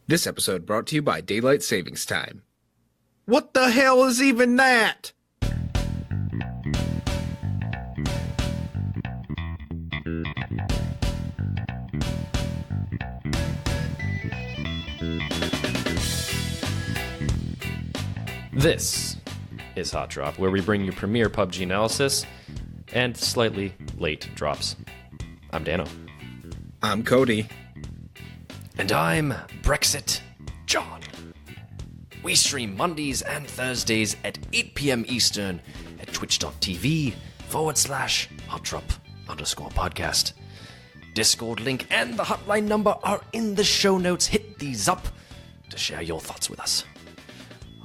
This episode brought to you by Daylight Savings Time. What the hell is even that? This is Hot Drop, where we bring you premier PUBG analysis and slightly late drops. I'm Dano. I'm Cody. And I'm Brexit John. We stream Mondays and Thursdays at 8 p.m. Eastern at twitch.tv/HotDrop_podcast. Discord link and the hotline number are in the show notes. Hit these up to share your thoughts with us.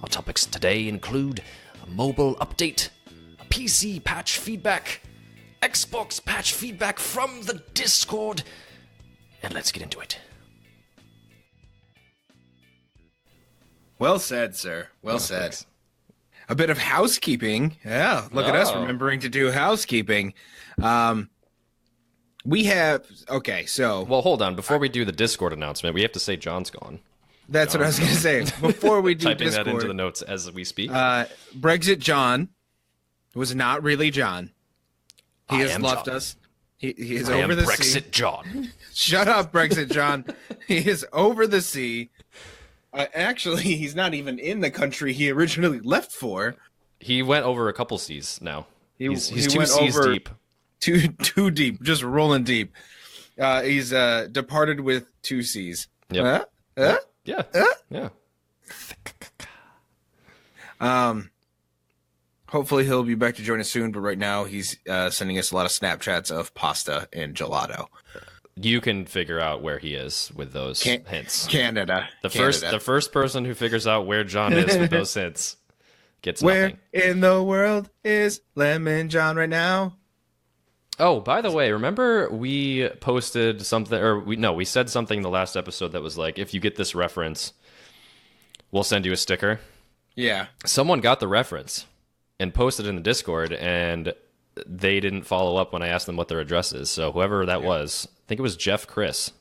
Our topics today include a mobile update, a PC patch feedback, Xbox patch feedback from the Discord, and let's get into it. Well said, sir. Well said. Thanks. A bit of housekeeping. Yeah, look at us remembering to do housekeeping. We have... Okay, so... Well, hold on. Before we do the Discord announcement, we have to say John's gone. That's what I was going to say. Before we do Typing Discord... that into the notes as we speak. Brexit John was not really John. He has left John. us. He is over the sea. Brexit John. Shut up, Brexit John. He is over the sea. Actually, he's not even in the country he originally left for. He went over a couple seas now. He's he 2 went seas over deep. Too deep, just rolling deep. He's departed with 2 C's. Yep. Yeah. Yeah. Hopefully he'll be back to join us soon, but right now he's sending us a lot of Snapchats of pasta and gelato. You can figure out where he is with those hints. Canada. The first person who figures out where John is with those hints gets nothing. Where in the world is Lemon John right now? Oh, by the way, remember we posted something, or we said something in the last episode that was like, if you get this reference, we'll send you a sticker. Yeah. Someone got the reference and posted in the Discord, and they didn't follow up when I asked them what their address is. So whoever that was, I think it was Jeff Chris.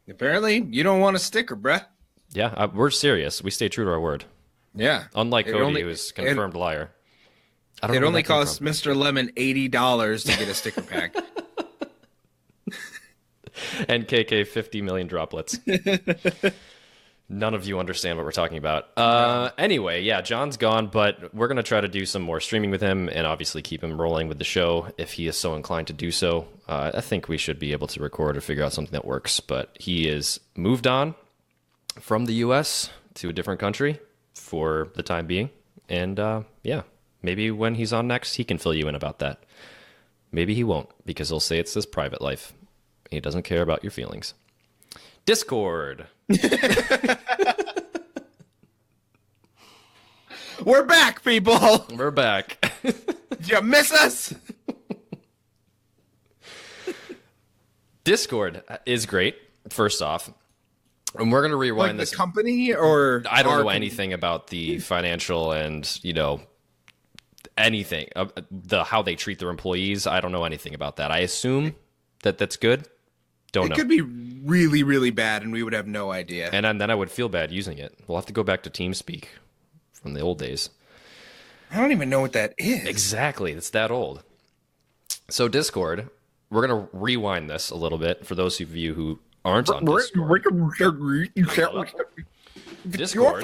Apparently, you don't want a sticker, bruh. Yeah, we're serious. We stay true to our word. Yeah. Unlike Cody, who's confirmed liar. I don't It know only where that came costs from. Mr. Lemon $80 to get a sticker pack. And KK 50 million droplets. None of you understand what we're talking about. Anyway, yeah, John's gone, but we're going to try to do some more streaming with him and obviously keep him rolling with the show if he is so inclined to do so. I think we should be able to record or figure out something that works, but he is moved on from the U.S. to a different country for the time being. And yeah, maybe when he's on next, he can fill you in about that. Maybe he won't, because he'll say it's his private life. He doesn't care about your feelings. Discord. We're back, people. We're back. Did you miss us? Discord is great, first off. And we're going to rewind Like this. the company, or I don't know our anything about the financial and, anything. How they treat their employees. I don't know anything about that. I assume that that's good. Don't know. It could be really, really bad, and we would have no idea. And then I would feel bad using it. We'll have to go back to TeamSpeak from the old days. I don't even know what that is. Exactly. It's that old. So Discord, we're going to rewind this a little bit for those of you who aren't on Discord. Discord,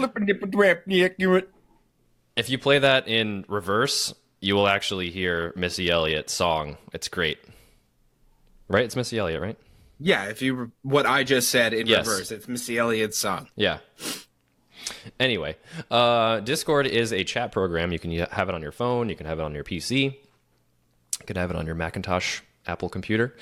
if you play that in reverse, you will actually hear Missy Elliott's song. It's great. Right? It's Missy Elliott, right? Yeah, what I just said in Yes. reverse, it's Missy Elliott's song. Yeah. Anyway, Discord is a chat program. You can have it on your phone. You can have it on your PC. You can have it on your Macintosh Apple computer.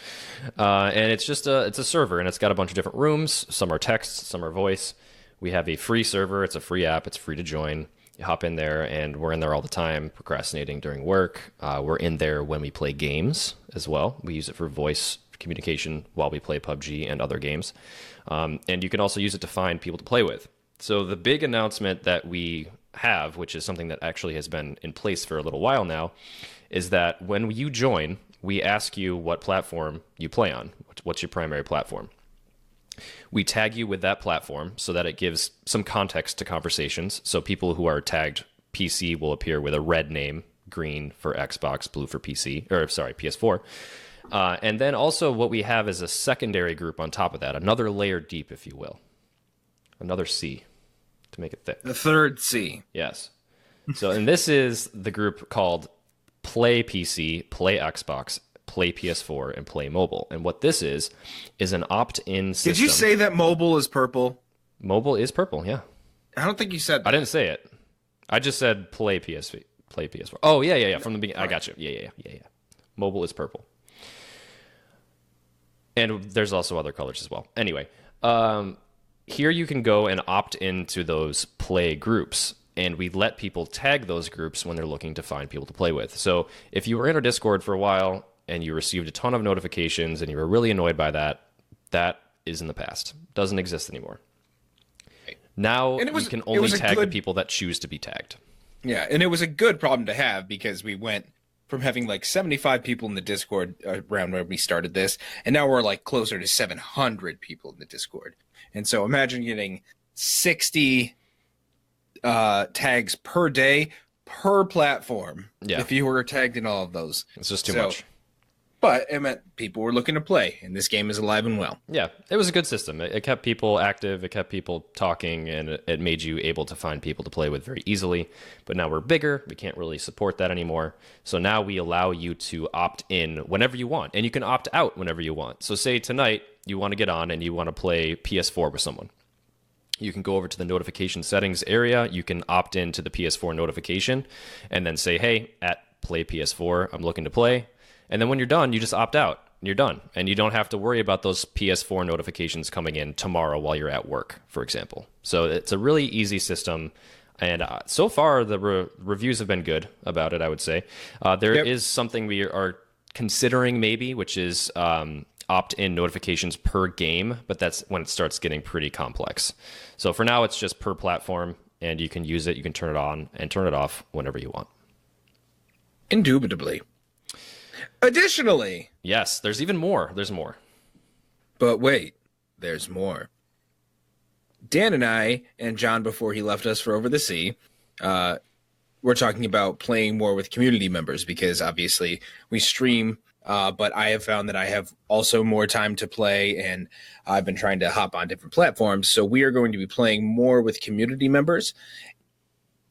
And it's just it's a server, and it's got a bunch of different rooms. Some are text, some are voice. We have a free server. It's a free app. It's free to join. You hop in there, and we're in there all the time, procrastinating during work. We're in there when we play games as well. We use it for voice communication while we play PUBG and other games. And you can also use it to find people to play with. So the big announcement that we have, which is something that actually has been in place for a little while now, is that when you join, we ask you what platform you play on. What's your primary platform? We tag you with that platform so that it gives some context to conversations. So people who are tagged PC will appear with a red name, green for Xbox, blue for PS4. And then also what we have is a secondary group on top of that, another layer deep, if you will. Another C to make it thick. The third C. Yes. So, and this is the group called Play PC, Play Xbox, Play PS4, and Play Mobile. And what this is an opt-in system. Did you say that mobile is purple? Mobile is purple, yeah. I don't think you said that. I didn't say it. I just said Play PS4. Oh, yeah. From the beginning. I got you. Yeah. Mobile is purple. And there's also other colors as well. Anyway, here you can go and opt into those play groups. And we let people tag those groups when they're looking to find people to play with. So if you were in our Discord for a while and you received a ton of notifications and you were really annoyed by that, that is in the past. Doesn't exist anymore. Now you can only tag the people that choose to be tagged. Yeah, and it was a good problem to have because we went from having like 75 people in the Discord around when we started this, and now we're like closer to 700 people in the Discord. And so imagine getting 60 tags per day per platform. Yeah. If you were tagged in all of those. It's just too much. But it meant people were looking to play, and this game is alive and well. Yeah, it was a good system. It kept people active, it kept people talking, and it made you able to find people to play with very easily. But now we're bigger, we can't really support that anymore. So now we allow you to opt in whenever you want, and you can opt out whenever you want. So say tonight you want to get on and you want to play PS4 with someone. You can go over to the notification settings area, you can opt into the PS4 notification, and then say, hey, at Play PS4, I'm looking to play. And then when you're done, you just opt out. And you're done. And you don't have to worry about those PS4 notifications coming in tomorrow while you're at work, for example. So it's a really easy system. And so far, the reviews have been good about it, I would say. There is something we are considering maybe, which is opt-in notifications per game. But that's when it starts getting pretty complex. So for now, it's just per platform. And you can use it. You can turn it on and turn it off whenever you want. Indubitably. Additionally, yes, there's even more. There's more. But wait, there's more. Dan and I, and John before he left us for Over the Sea, we're talking about playing more with community members because obviously we stream, but I have found that I have also more time to play, and I've been trying to hop on different platforms. So we are going to be playing more with community members.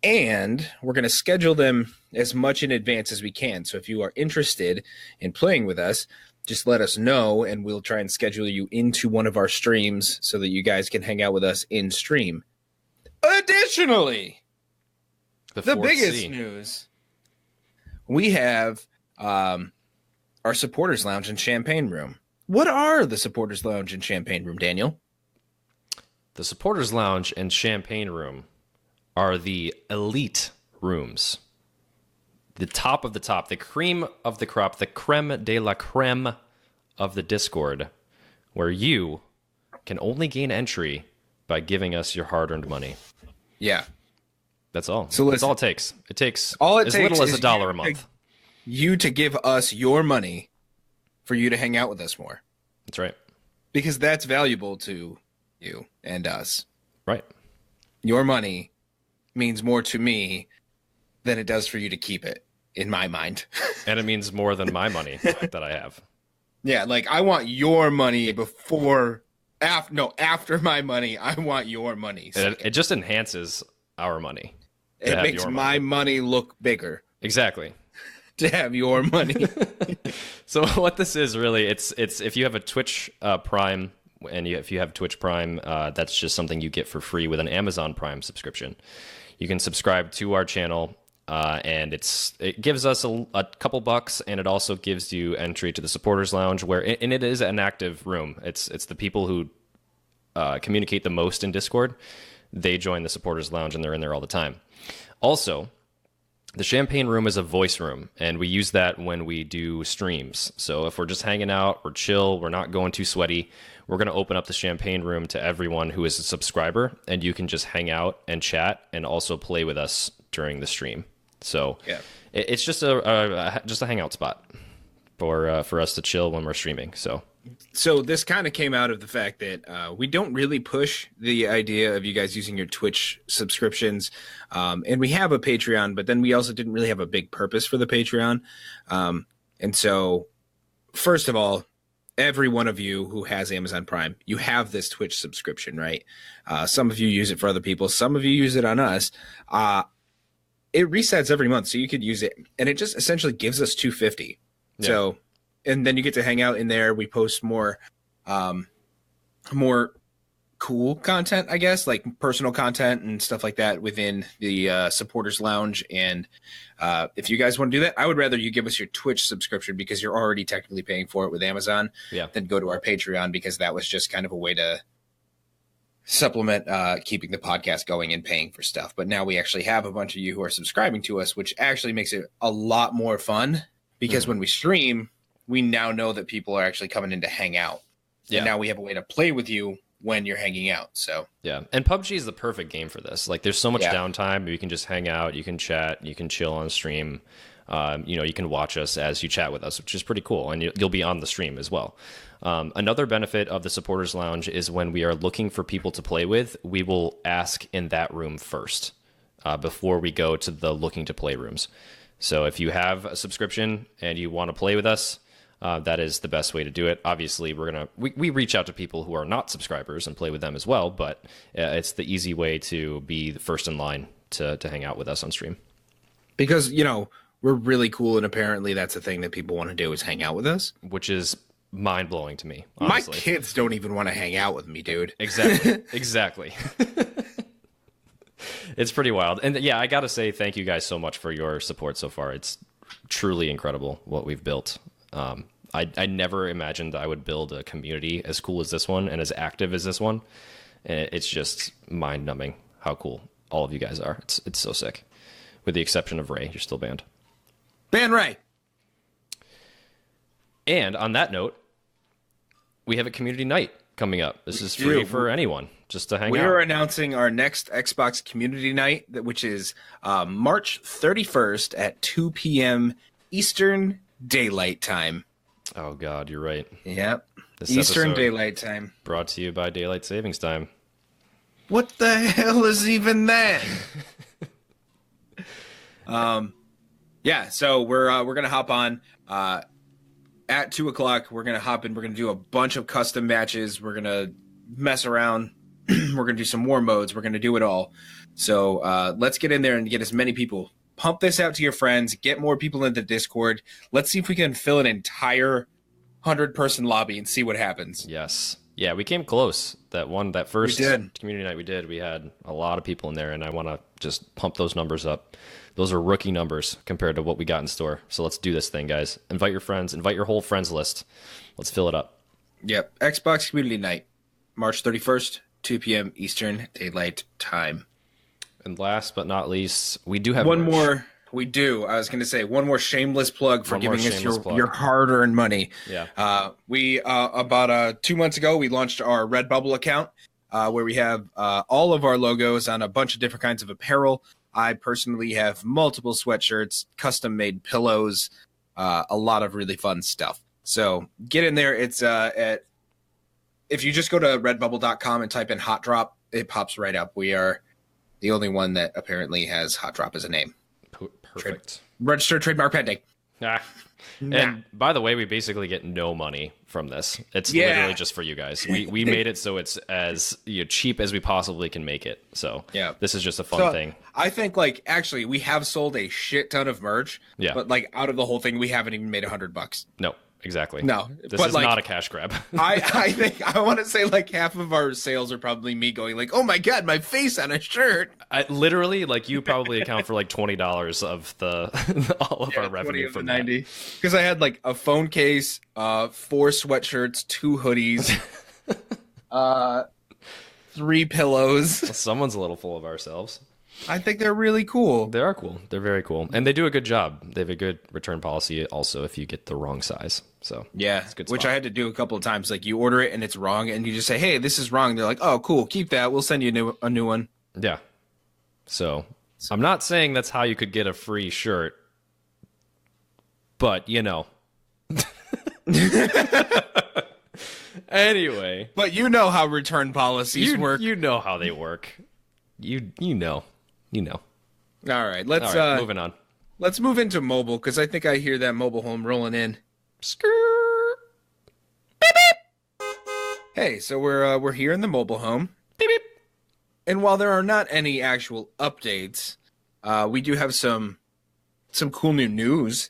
And we're going to schedule them as much in advance as we can. So if you are interested in playing with us, just let us know, and we'll try and schedule you into one of our streams so that you guys can hang out with us in stream. Additionally, the biggest news, we have our Supporters Lounge and Champagne Room. What are the Supporters Lounge and Champagne Room, Daniel? The Supporters Lounge and Champagne Room are the elite rooms. The top of the top, the cream of the crop, the creme de la creme of the Discord, where you can only gain entry by giving us your hard-earned money. Yeah. That's all. So that's all it takes. It takes as little as $1 a month. You to give us your money for you to hang out with us more. That's right. Because that's valuable to you and us. Right. Your money means more to me than it does for you to keep it, in my mind. And it means more than my money that I have. Yeah, like I want your money after my money, I want your money. It just enhances our money. It makes my money look bigger. Exactly. To have your money. So what this is really, it's if you have a Twitch Prime, and if you have Twitch Prime, that's just something you get for free with an Amazon Prime subscription. You can subscribe to our channel, and it gives us a couple bucks, and it also gives you entry to the Supporters Lounge, and it is an active room. It's the people who communicate the most in Discord. They join the Supporters Lounge, and they're in there all the time. Also, the Champagne Room is a voice room, and we use that when we do streams. So if we're just hanging out, we're chill, we're not going too sweaty, we're going to open up the Champagne Room to everyone who is a subscriber, and you can just hang out and chat and also play with us during the stream. So yeah. It's just a hangout spot for us to chill when we're streaming. So So this kind of came out of the fact that we don't really push the idea of you guys using your Twitch subscriptions. And we have a Patreon, but then we also didn't really have a big purpose for the Patreon. And so, first of all, every one of you who has Amazon Prime, you have this Twitch subscription, right? Some of you use it for other people. Some of you use it on us. It resets every month, so you could use it. And it just essentially gives us $250. Yeah. So, and then you get to hang out in there. We post more cool content, I guess, like personal content and stuff like that within the supporters lounge. And if you guys want to do that, I would rather you give us your Twitch subscription because you're already technically paying for it with Amazon than go to our Patreon, because that was just kind of a way to supplement keeping the podcast going and paying for stuff. But now we actually have a bunch of you who are subscribing to us, which actually makes it a lot more fun, because when we stream, we now know that people are actually coming in to hang out. And now we have a way to play with you when you're hanging out. So yeah, and PUBG is the perfect game for this. Like, there's so much downtime. You can just hang out, you can chat, you can chill on stream. You can watch us as you chat with us, which is pretty cool, and you'll be on the stream as well. Another benefit of the supporters lounge is when we are looking for people to play with, we will ask in that room first before we go to the looking to play rooms. So if you have a subscription and you want to play with us, that is the best way to do it. Obviously, we reach out to people who are not subscribers and play with them as well, but it's the easy way to be the first in line to hang out with us on stream. Because, we're really cool, and apparently that's a thing that people want to do, is hang out with us. Which is mind-blowing to me, honestly. My kids don't even want to hang out with me, dude. Exactly. It's pretty wild. And yeah, I got to say thank you guys so much for your support so far. It's truly incredible what we've built. I never imagined I would build a community as cool as this one and as active as this one. And it's just mind-numbing how cool all of you guys are. It's so sick. With the exception of Ray, you're still banned. Ban Ray! And on that note, we have a community night coming up. This is free for anyone just to hang out. We are announcing our next Xbox community night, which is March 31st at 2 p.m. Eastern Daylight Time. Oh, God, you're right. Yep. Eastern Daylight Time. Brought to you by Daylight Savings Time. What the hell is even that? Yeah, so we're gonna hop on at 2:00. We're gonna hop in. We're gonna do a bunch of custom matches. We're gonna mess around. We're gonna do some war modes. We're gonna do it all. So let's get in there and get as many people. Pump this out to your friends. Get more people into Discord. Let's see if we can fill an entire 100-person lobby and see what happens. Yes. Yeah, we came close. That first community night we did, we had a lot of people in there, and I want to just pump those numbers up. Those are rookie numbers compared to what we got in store. So let's do this thing, guys. Invite your friends. Invite your whole friends list. Let's fill it up. Yep. Xbox Community Night, March 31st, 2 p.m. Eastern Daylight Time. And last but not least, we do have one merch. more. We do. I was going to say one more shameless plug for giving us your hard-earned money. Yeah. We about 2 months ago, we launched our Redbubble account where we have all of our logos on a bunch of different kinds of apparel. I personally have multiple sweatshirts, custom-made pillows, a lot of really fun stuff. So get in there. It's if you just go to redbubble.com and type in HOTDROP, it pops right up. We are the only one that apparently has HOTDROP as a name. Perfect. Registered trademark pending. And by the way, we basically get no money from this. It's literally just for you guys. We made it so it's as cheap as we possibly can make it. So this is just a fun thing. I think actually we have sold a shit ton of merch. Yeah. But out of the whole thing, we haven't even made $100. No. Exactly. No, this is not a cash grab. I think I want to say half of our sales are probably me going oh my God, my face on a shirt. Literally, you probably account for $20 of all of our revenue from 90. Because I had a phone case, 4 sweatshirts, 2 hoodies, 3 pillows. Someone's a little full of ourselves. I think they're really cool. They are cool. They're very cool. And they do a good job. They have a good return policy also if you get the wrong size. So yeah, it's a good spot. Which I had to do a couple of times. You order it and it's wrong and you just say, hey, this is wrong. They're like, oh, cool. Keep that. We'll send you a new one. Yeah. So I'm not saying that's how you could get a free shirt, but Anyway, But you know how return policies work. you know how they work. You know. All right, All right, moving on. let's move into mobile because I think I hear that mobile home rolling in. Skrrr. Hey, so we're here in the mobile home, Beep, beep. and while there are not any actual updates, we do have some cool new news.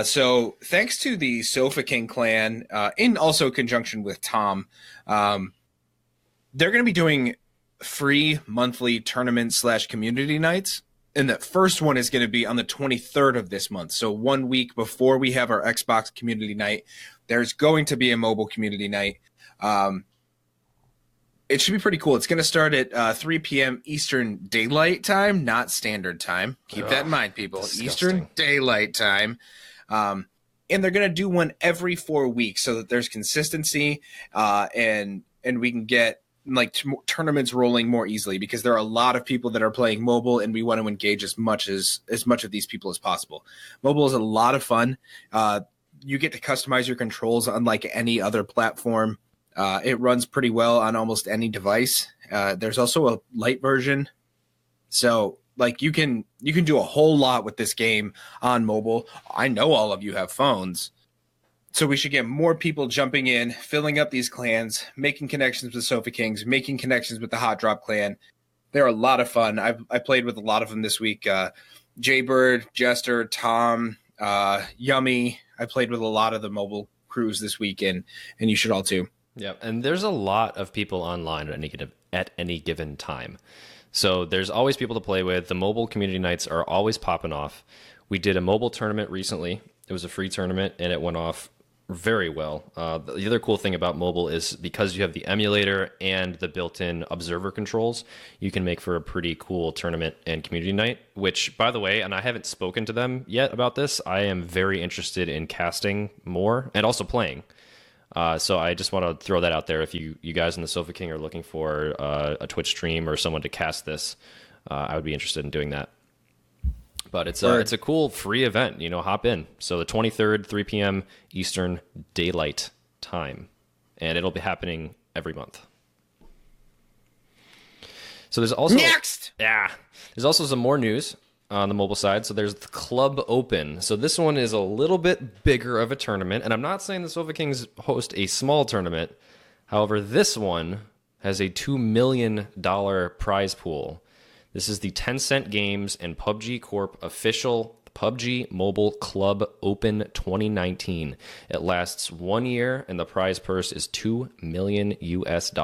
So thanks to the Sofa King clan, in also conjunction with Tom, they're going to be doing free monthly tournament / community nights. And the first one is going to be on the 23rd of this month. So 1 week before we have our Xbox community night, there's going to be a mobile community night. It should be pretty cool. It's going to start at 3 p.m. Eastern Daylight Time, not Standard Time. Keep that in mind, people. Disgusting. Eastern Daylight Time. And they're going to do one every 4 weeks so that there's consistency and we can get like tournaments rolling more easily because there are a lot of people that are playing mobile and we want to engage as much of these people as possible. Mobile is a lot of fun. You get to customize your controls unlike any other platform. It runs pretty well on almost any device. There's also a light version. So like you can do a whole lot with this game on mobile. I know all of you have phones. So we should get more people jumping in, filling up these clans, making connections with Sofa Kings, making connections with the HOTDROP clan. They're a lot of fun. I played with a lot of them this week. Jaybird, Jester, Tom, Yummy. I played with a lot of the mobile crews this weekend, and you should all too. Yeah, and there's a lot of people online at any given time. So there's always people to play with. The mobile community nights are always popping off. We did a mobile tournament recently. It was a free tournament, and it went off very well. The other cool thing about mobile is because you have the emulator and the built-in observer controls, you can make for a pretty cool tournament and community night, which, by the way, and I haven't spoken to them yet about this, I am very interested in casting more and also playing. So I just want to throw that out there. If you guys in the Sofa King are looking for a Twitch stream or someone to cast this, I would be interested in doing that. But it's a cool free event, hop in. So the 23rd, 3 p.m. Eastern Daylight Time. And it'll be happening every month. So there's also... Next! Yeah. There's also some more news on the mobile side. So there's the Club Open. So this one is a little bit bigger of a tournament. And I'm not saying the Sofa Kings host a small tournament. However, this one has a $2 million prize pool. This is the Tencent Games and PUBG Corp official PUBG Mobile Club Open 2019. It lasts 1 year, and the prize purse is $2 million US.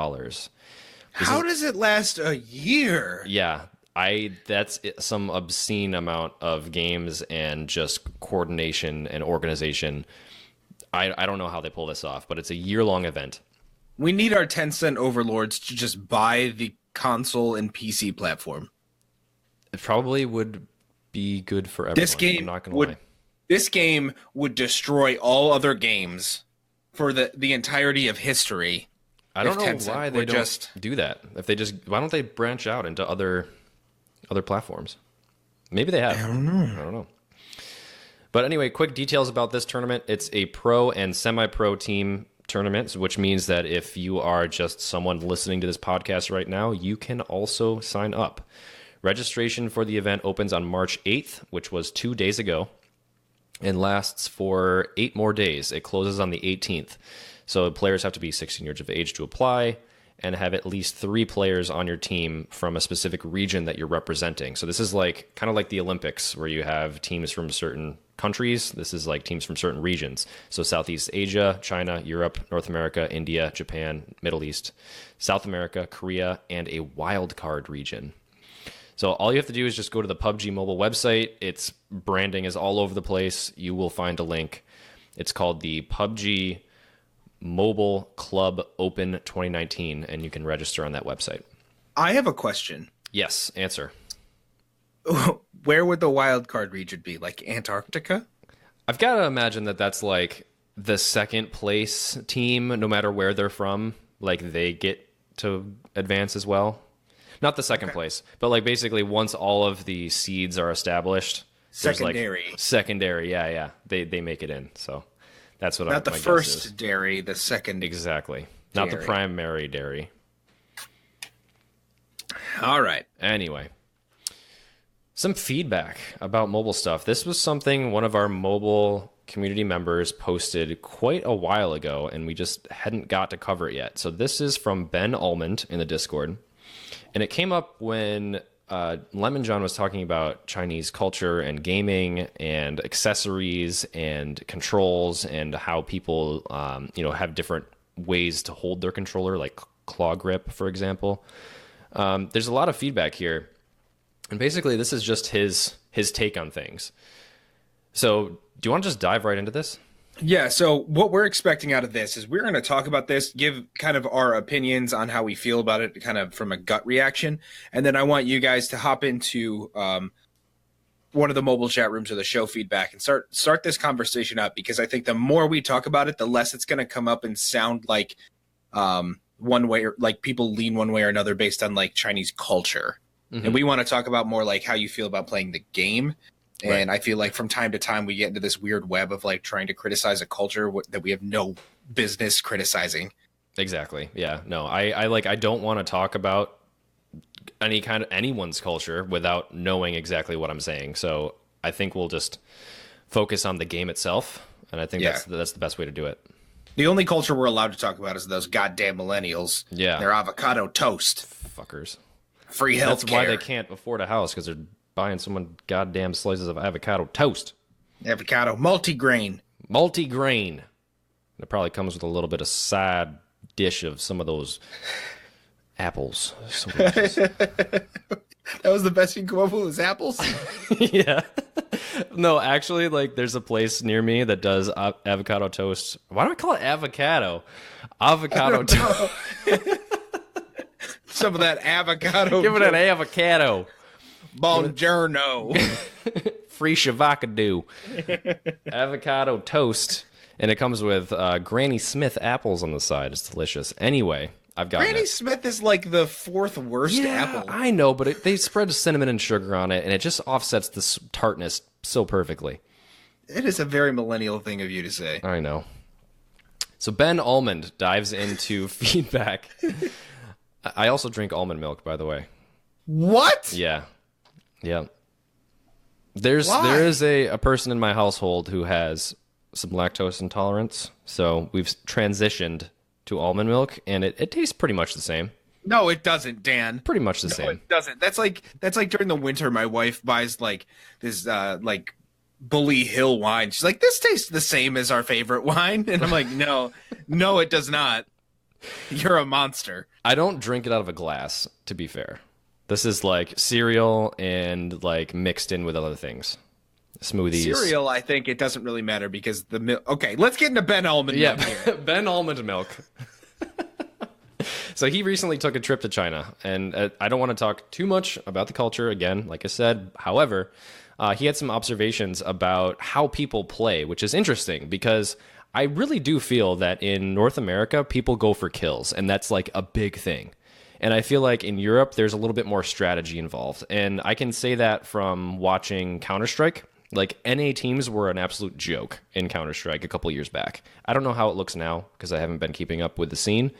How does it last a year? Yeah, that's some obscene amount of games and just coordination and organization. I don't know how they pull this off, but it's a year-long event. We need our Tencent overlords to just buy the console and PC platform. It probably would be good for everyone. I'm not gonna lie. This game would destroy all other games for the entirety of history. I don't know why they don't do that. Why don't they branch out into other platforms? Maybe they have. I don't know. But anyway, quick details about this tournament. It's a pro and semi-pro team tournament, which means that if you are just someone listening to this podcast right now, you can also sign up. Registration for the event opens on March 8th, which was 2 days ago, and lasts for 8 more days. It closes on the 18th. So players have to be 16 years of age to apply and have at least 3 players on your team from a specific region that you're representing. So this is kind of like the Olympics, where you have teams from certain countries. This is like teams from certain regions. So Southeast Asia, China, Europe, North America, India, Japan, Middle East, South America, Korea, and a wild card region. So all you have to do is just go to the PUBG Mobile website. Its branding is all over the place. You will find a link. It's called the PUBG Mobile Club Open 2019, and you can register on that website. I have a question. Yes, answer. Where would the wild card region be? Like Antarctica? I've got to imagine that that's like the second place team, no matter where they're from. Like they get to advance as well. Not the second place, but like basically once all of the seeds are established. Secondary. Secondary, yeah. They make it in. So That's what Not the my guess is. first dairy, the second. Exactly. Not the Dairy. primary dairy. All right. Anyway, some feedback about mobile stuff. This was something one of our mobile community members posted quite a while ago, and we just hadn't got to cover it yet. So this is from Ben Almond in the Discord, and it came up when Lemon John was talking about Chinese culture and gaming and accessories and controls and how people, have different ways to hold their controller, like claw grip, for example. There's a lot of feedback here, and basically this is just his take on things. So do you want to just dive right into this? Yeah, so what we're expecting out of this is we're going to talk about this, give kind of our opinions on how we feel about it, kind of from a gut reaction, and then I want you guys to hop into one of the mobile chat rooms or the show feedback and start this conversation up, because I think the more we talk about it, the less it's going to come up and sound like one way, or like people lean one way or another based on like Chinese culture. Mm-hmm. And we want to talk about more like how you feel about playing the game. And I feel like from time to time we get into this weird web of like trying to criticize a culture that we have no business criticizing. Exactly. Yeah. No, I don't want to talk about any kind of anyone's culture without knowing exactly what I'm saying. So I think we'll just focus on the game itself, and I think that's the best way to do it. The only culture we're allowed to talk about is those goddamn millennials. Yeah. Their avocado toast. Fuckers. Free health That's why they can't afford a house, because they're buying someone goddamn slices of avocado toast. Avocado multigrain. Multigrain. It probably comes with a little bit of side dish of some of those apples. That was the best you could come up with, was apples? Yeah. No, actually, like, there's a place near me that does avocado toast. Why do I call it avocado? Avocado toast. Some of that avocado. Give it an avocado. Buongiorno. Free shavacado. Avocado toast. And it comes with Granny Smith apples on the side. It's delicious. Anyway, I've got Granny Smith is like the fourth worst apple. I know, but they spread cinnamon and sugar on it, and it just offsets the tartness so perfectly. It is a very millennial thing of you to say. I know. So Ben Almond dives into feedback. I also drink almond milk, by the way. What? Yeah. Yeah. There is a person in my household who has some lactose intolerance, so we've transitioned to almond milk, and it tastes pretty much the same. No, it doesn't, Dan. Pretty much the same. It doesn't. That's like during the winter, my wife buys like this like Bully Hill wine. She's like, this tastes the same as our favorite wine, and I'm like, no, it does not. You're a monster. I don't drink it out of a glass, to be fair. This is like cereal and like mixed in with other things. Smoothies. Cereal, I think it doesn't really matter because the milk. Okay, let's get into Ben Almond milk here. Ben Almond milk. So he recently took a trip to China, and I don't want to talk too much about the culture again, like I said. However, he had some observations about how people play, which is interesting because I really do feel that in North America, people go for kills, and that's like a big thing. And I feel like in Europe, there's a little bit more strategy involved. And I can say that from watching Counter-Strike. Like, NA teams were an absolute joke in Counter-Strike a couple years back. I don't know how it looks now because I haven't been keeping up with the scene.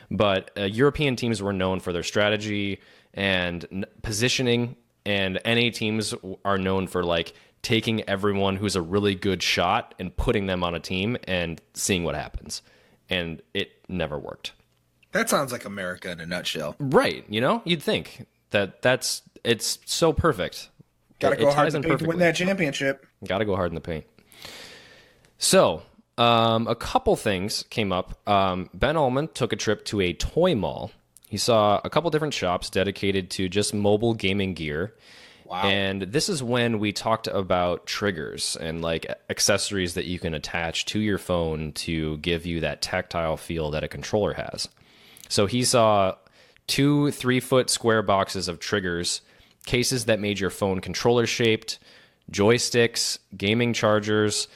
But European teams were known for their strategy and positioning. And NA teams are known for, like, taking everyone who's a really good shot and putting them on a team and seeing what happens. And it never worked. That sounds like America in a nutshell. Right. You know, you'd think it's so perfect. Gotta go hard in the paint to win that championship. Gotta go hard in the paint. So, a couple things came up. Ben Almond took a trip to a toy mall. He saw a couple different shops dedicated to just mobile gaming gear. Wow. And this is when we talked about triggers and like accessories that you can attach to your phone to give you that tactile feel that a controller has. So he saw 2 3-foot square boxes of triggers, cases that made your phone controller shaped, joysticks, gaming chargers.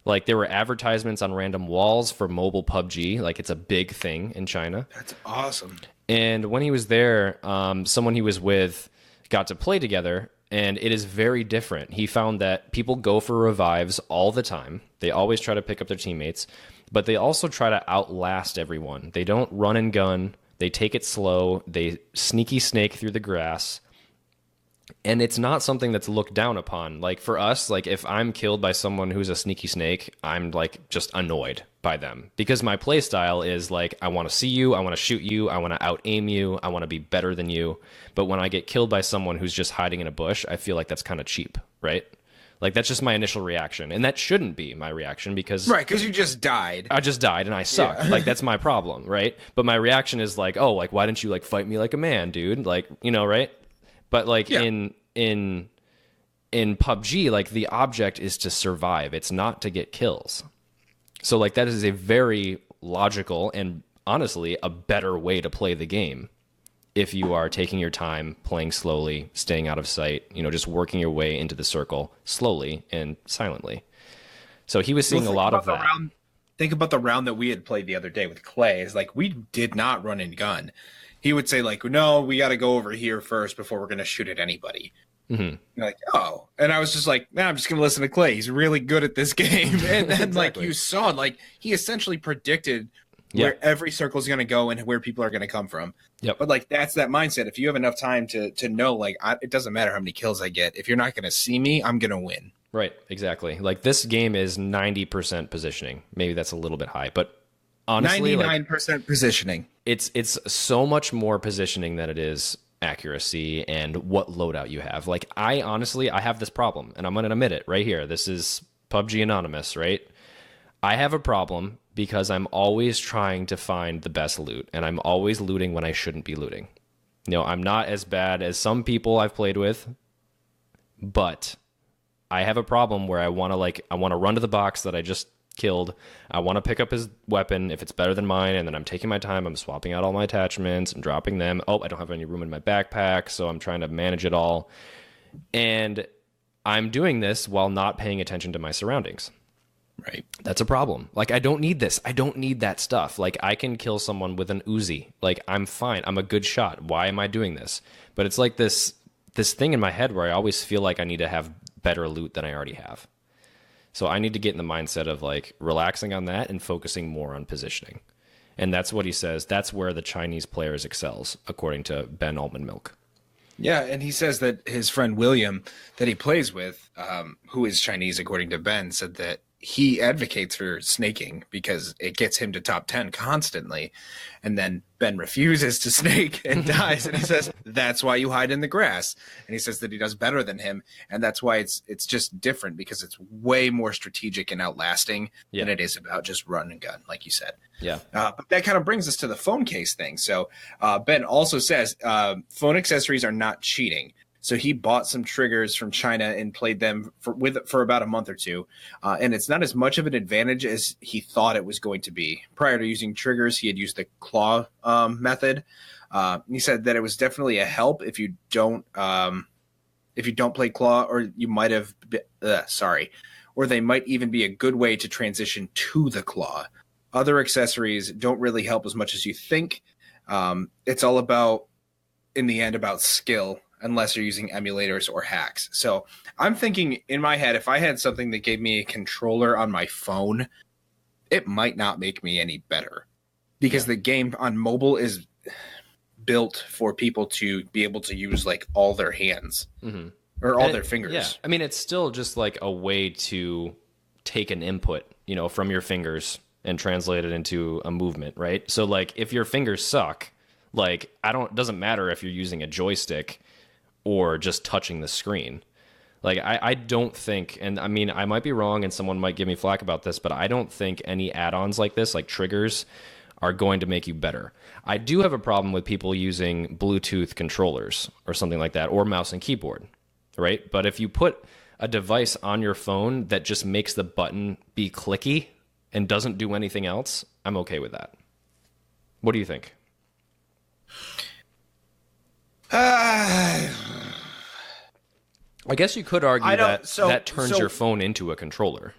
Like there were advertisements on random walls for mobile PUBG. Like it's a big thing in China. That's awesome. And when he was there, someone he was with got to play together. and it is very different. He found that people go for revives all the time. They always try to pick up their teammates, but they also try to outlast everyone. They don't run and gun. They take it slow. They sneaky snake through the grass. And it's not something that's looked down upon. Like for us, like if I'm killed by someone who's a sneaky snake, I'm like just annoyed by them because my play style is like, I want to see you. I want to shoot you. I want to out aim you. I want to be better than you. But when I get killed by someone who's just hiding in a bush, I feel like that's kind of cheap, right? Like that's just my initial reaction. And that shouldn't be my reaction because... Right, because you just died. I just died and I suck. Yeah. Like that's my problem, right? But my reaction is like, oh, like why didn't you like fight me like a man, dude? Like, you know, right? But like in PUBG, like the object is to survive. It's not to get kills. So like that is a very logical and honestly a better way to play the game if you are taking your time, playing slowly, staying out of sight, you know, just working your way into the circle slowly and silently. So he was seeing a lot of that. Think about the round that we had played the other day with Clay. Is like we did not run and gun. He would say like, no, we got to go over here first before we're going to shoot at anybody. Mm-hmm. Like, oh, and I was just like, nah, I'm just going to listen to Clay. He's really good at this game. And then exactly. Like you saw, like he essentially predicted where every circle is going to go and where people are going to come from. Yep. But like, that's that mindset. If you have enough time to know, like, it doesn't matter how many kills I get. If you're not going to see me, I'm going to win. Right. Exactly. Like this game is 90% positioning. Maybe that's a little bit high, but honestly, 99% positioning. It's so much more positioning than it is accuracy and what loadout you have. Like I have this problem and I'm going to admit it right here. This is PUBG Anonymous, right? I have a problem because I'm always trying to find the best loot and I'm always looting when I shouldn't be looting. You know, I'm not as bad as some people I've played with, but I have a problem where I want to run to the box that I just killed. I want to pick up his weapon if it's better than mine, and then I'm taking my time. I'm swapping out all my attachments and dropping them. Oh, I don't have any room in my backpack, so I'm trying to manage it all. And I'm doing this while not paying attention to my surroundings. Right. That's a problem. Like, I don't need this. I don't need that stuff. Like, I can kill someone with an Uzi. Like, I'm fine. I'm a good shot. Why am I doing this? But it's like this thing in my head where I always feel like I need to have better loot than I already have. So I need to get in the mindset of like relaxing on that and focusing more on positioning. And that's what he says. That's where the Chinese players excels, according to Ben Almond Milk. Yeah, and he says that his friend William that he plays with, who is Chinese, according to Ben, said that he advocates for snaking because it gets him to top 10 constantly. And then Ben refuses to snake and dies. And he says, that's why you hide in the grass. And he says that he does better than him. And that's why it's just different because it's way more strategic and outlasting than it is about just run and gun, like you said. Yeah. But that kind of brings us to the phone case thing. So Ben also says phone accessories are not cheating. So he bought some triggers from China and played them for about a month or two. And it's not as much of an advantage as he thought it was going to be. Prior to using triggers, he had used the claw method. He said that it was definitely a help if you don't play claw, or you might have or they might even be a good way to transition to the claw. Other accessories don't really help as much as you think. It's all about, in the end, about skill, unless you're using emulators or hacks. So I'm thinking in my head, if I had something that gave me a controller on my phone, it might not make me any better because the game on mobile is built for people to be able to use like all their hands or all their fingers. Yeah. I mean, it's still just like a way to take an input, you know, from your fingers and translate it into a movement, right? So like if your fingers suck, like it doesn't matter if you're using a joystick or just touching the screen. Like, I don't think, and I mean, I might be wrong and someone might give me flack about this, but I don't think any add-ons like this, like triggers, are going to make you better. I do have a problem with people using Bluetooth controllers or something like that, or mouse and keyboard, right? But if you put a device on your phone that just makes the button be clicky and doesn't do anything else, I'm okay with that. What do you think? I guess you could argue that turns your phone into a controller.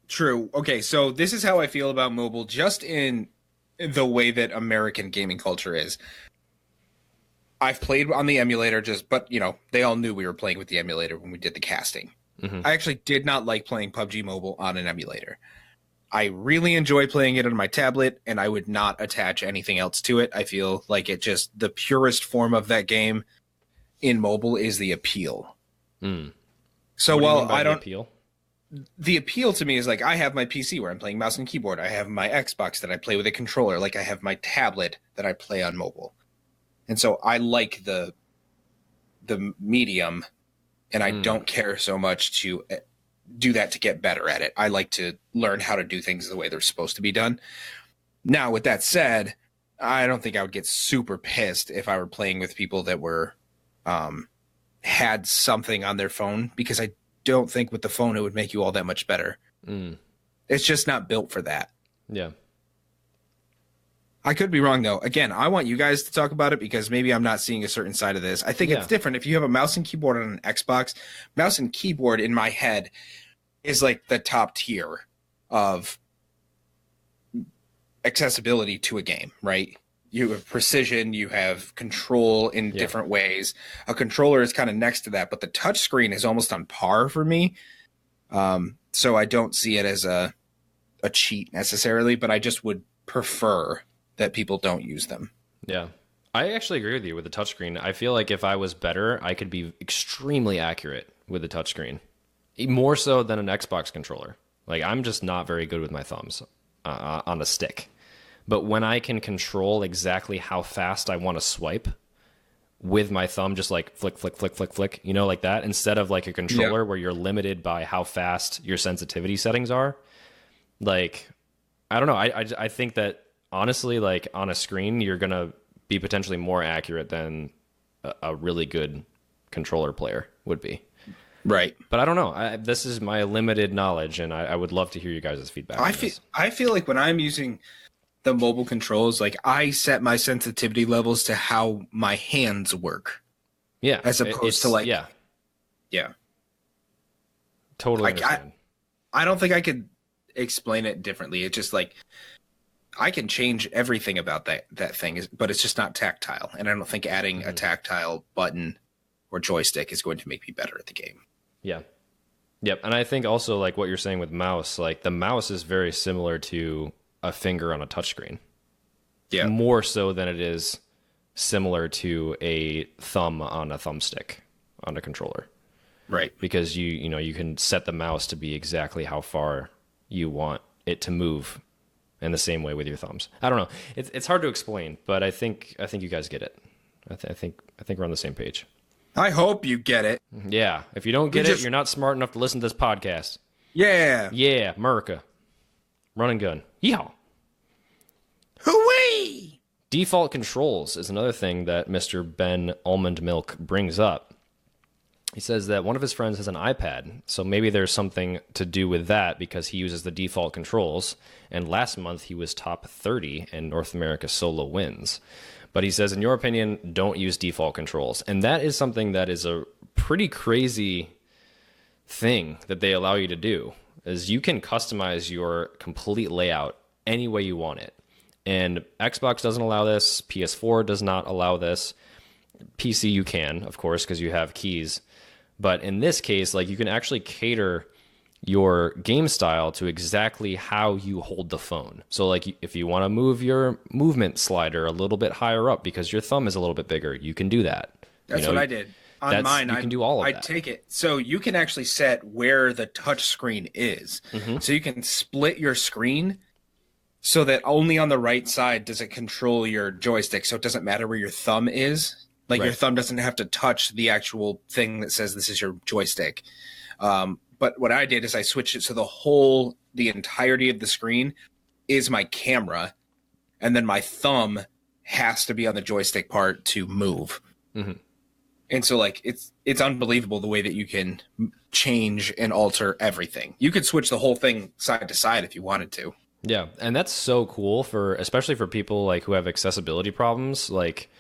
True. Okay, so this is how I feel about mobile, just in the way that American gaming culture is. I've played on the emulator but they all knew we were playing with the emulator when we did the casting. I actually did not like playing PUBG Mobile on an emulator. I really enjoy playing it on my tablet, and I would not attach anything else to it. I feel like the purest form of that game in mobile is the appeal. So while I don't appeal? The appeal to me is like I have my PC where I'm playing mouse and keyboard. I have my Xbox that I play with a controller. Like I have my tablet that I play on mobile. And so I like the medium, and I don't care so much to do that to get better at it. I like to learn how to do things the way they're supposed to be done. Now, with that said, I don't think I would get super pissed if I were playing with people that were had something on their phone, because I don't think with the phone it would make you all that much better. It's just not built for that. Yeah. I could be wrong, though. Again, I want you guys to talk about it because maybe I'm not seeing a certain side of this. I think it's different if you have a mouse and keyboard on an Xbox. Mouse and keyboard in my head is like the top tier of accessibility to a game, right? You have precision, you have control in different ways. A controller is kind of next to that, but the touch screen is almost on par for me. So I don't see it as a cheat necessarily, but I just would prefer that people don't use them. Yeah. I actually agree with you with the touchscreen. I feel like if I was better, I could be extremely accurate with the touchscreen. More so than an Xbox controller. Like, I'm just not very good with my thumbs on a stick. But when I can control exactly how fast I want to swipe with my thumb, just like flick, flick, flick, flick, flick, like that, instead of like a controller where you're limited by how fast your sensitivity settings are. Like, I don't know. I think that honestly, like on a screen, you're going to be potentially more accurate than a really good controller player would be. Right. But I don't know. This is my limited knowledge, and I would love to hear you guys' feedback. I feel like when I'm using the mobile controls, like I set my sensitivity levels to how my hands work. Yeah. As opposed to like... Yeah. Yeah. Totally understand. I don't think I could explain it differently. It's just like I can change everything about that thing, but it's just not tactile. And I don't think adding a tactile button or joystick is going to make me better at the game. Yeah. Yep. And I think also like what you're saying with mouse, like the mouse is very similar to a finger on a touchscreen. Yeah. More so than it is similar to a thumb on a thumbstick on a controller. Right. Because you can set the mouse to be exactly how far you want it to move in the same way with your thumbs. I don't know. It's hard to explain, but I think you guys get it. I think we're on the same page. I hope you get it. Yeah. If you don't get it, you're not smart enough to listen to this podcast. Yeah. Yeah, America. Run and gun. Yeehaw. Hooey! Default controls is another thing that Mr. Ben Almond Milk brings up. He says that one of his friends has an iPad, so maybe there's something to do with that because he uses the default controls, and last month he was top 30 in North America solo wins. But he says, in your opinion, don't use default controls. And that is something that is a pretty crazy thing that they allow you to do, is you can customize your complete layout any way you want it. And Xbox doesn't allow this. PS4 does not allow this. PC you can, of course, because you have keys. But in this case, like you can actually cater your game style to exactly how you hold the phone. So like if you want to move your movement slider a little bit higher up because your thumb is a little bit bigger, you can do that. That's what I did. On mine, you can do all of that. I take it. So you can actually set where the touch screen is. So you can split your screen so that only on the right side does it control your joystick. So it doesn't matter where your thumb is. Like your thumb doesn't have to touch the actual thing that says this is your joystick. But what I did is I switched it so the entirety of the screen is my camera, and then my thumb has to be on the joystick part to move. And so like it's unbelievable the way that you can change and alter everything. You could switch the whole thing side to side if you wanted to. Yeah, and that's so cool especially for people like who have accessibility problems. Like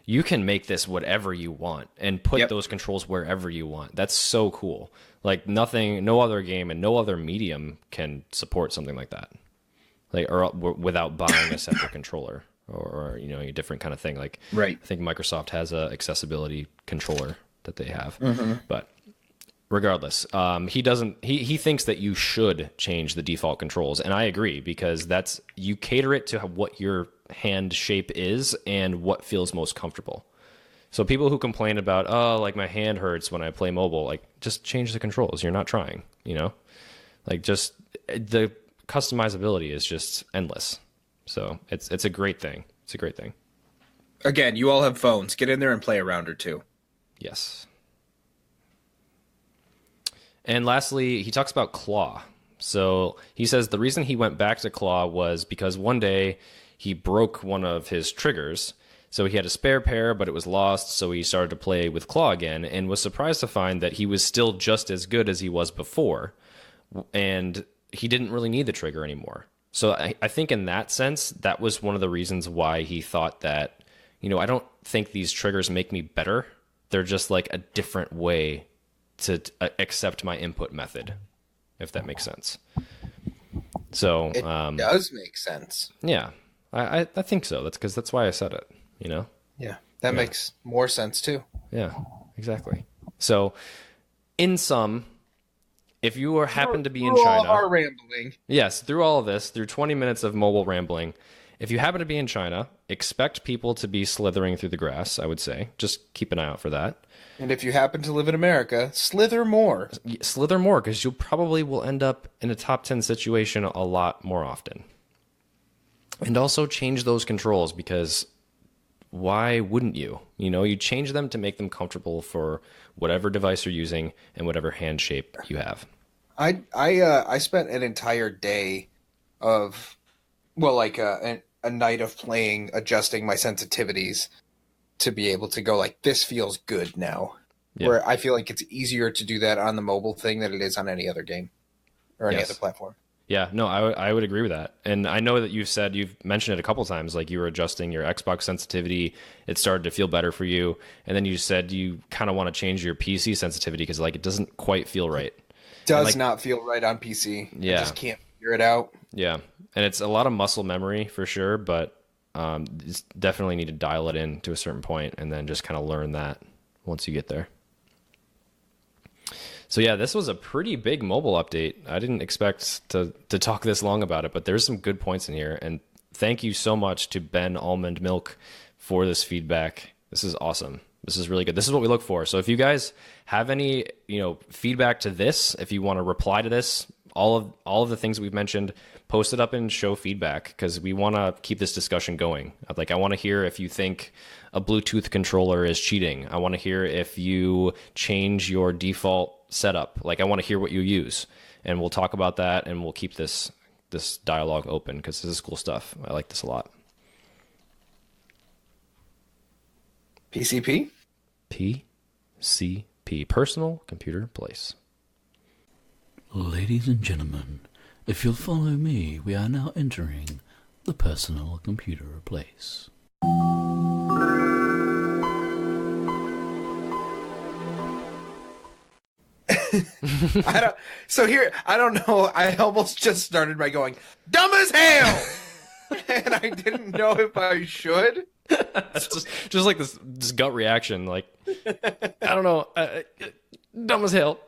you can make this whatever you want and put those controls wherever you want. That's so cool. Like no other game and no other medium can support something like that. Like or without buying a separate controller. or you know, a different kind of thing. Like, Right. I think Microsoft has a accessibility controller that they have, Mm-hmm. but regardless, he thinks that you should change the default controls, and I agree, because that's, you cater it to what your hand shape is and what feels most comfortable. So people who complain about, oh, like my hand hurts when I play mobile, like, just change the controls. You're not trying, you know, like, just the customizability is just endless. So it's a great thing. It's a great thing. Again, you all have phones. Get in there and play a round or two. Yes. And lastly, he talks about Claw. So he says the reason he went back to Claw was because one day he broke one of his triggers. So he had a spare pair, but it was lost. So he started to play with Claw again and was surprised to find that he was still just as good as he was before. And he didn't really need the trigger anymore. So I think in that sense, that was one of the reasons why he thought that, you know, I don't think these triggers make me better. They're just like a different way to accept my input method, if that makes sense. So It does make sense. Yeah, I think so. That's why I said it, you know? Yeah, that makes more sense too. Yeah, exactly. So in sum, if you happen to be in China, all our rambling. yes, through all of this, through 20 minutes of mobile rambling, if you happen to be in China, expect people to be slithering through the grass, I would say. Just keep an eye out for that. And if you happen to live in America, slither more. Slither more, because you probably will end up in a top 10 situation a lot more often. And also change those controls, because why wouldn't you? You know, you change them to make them comfortable for whatever device you're using and whatever hand shape you have. I spent an entire day of, well, like a night of playing, adjusting my sensitivities to be able to go like, this feels good now. Yeah. Where I feel like it's easier to do that on the mobile thing than it is on any other game or any Yes. other platform. Yeah, no, I would agree with that. And I know that you've mentioned it a couple times, like you were adjusting your Xbox sensitivity, it started to feel better for you. And then you said you kind of want to change your PC sensitivity because like it doesn't quite feel right. Does not feel right on PC. Yeah. I just can't figure it out. Yeah, and it's a lot of muscle memory for sure, but definitely need to dial it in to a certain point and then just kind of learn that once you get there. So yeah, this was a pretty big mobile update. I didn't expect to talk this long about it, but there's some good points in here. And thank you so much to Ben Almond Milk for this feedback. This is awesome. This is really good. This is what we look for. So if you guys have any, feedback to this, if you want to reply to this, all of the things we've mentioned, post it up and show feedback, because we want to keep this discussion going. Like, I want to hear if you think a Bluetooth controller is cheating. I want to hear if you change your default setup. Like, I want to hear what you use, and we'll talk about that, and we'll keep this dialogue open, because this is cool stuff. I like this a lot. PCP? PCP, Personal Computer Place. Ladies and gentlemen, if you'll follow me, we are now entering the Personal Computer Place. I don't know. I almost just started by going, dumb as hell! And I didn't know if I should. That's just like this gut reaction. Like, I don't know. Dumb as hell.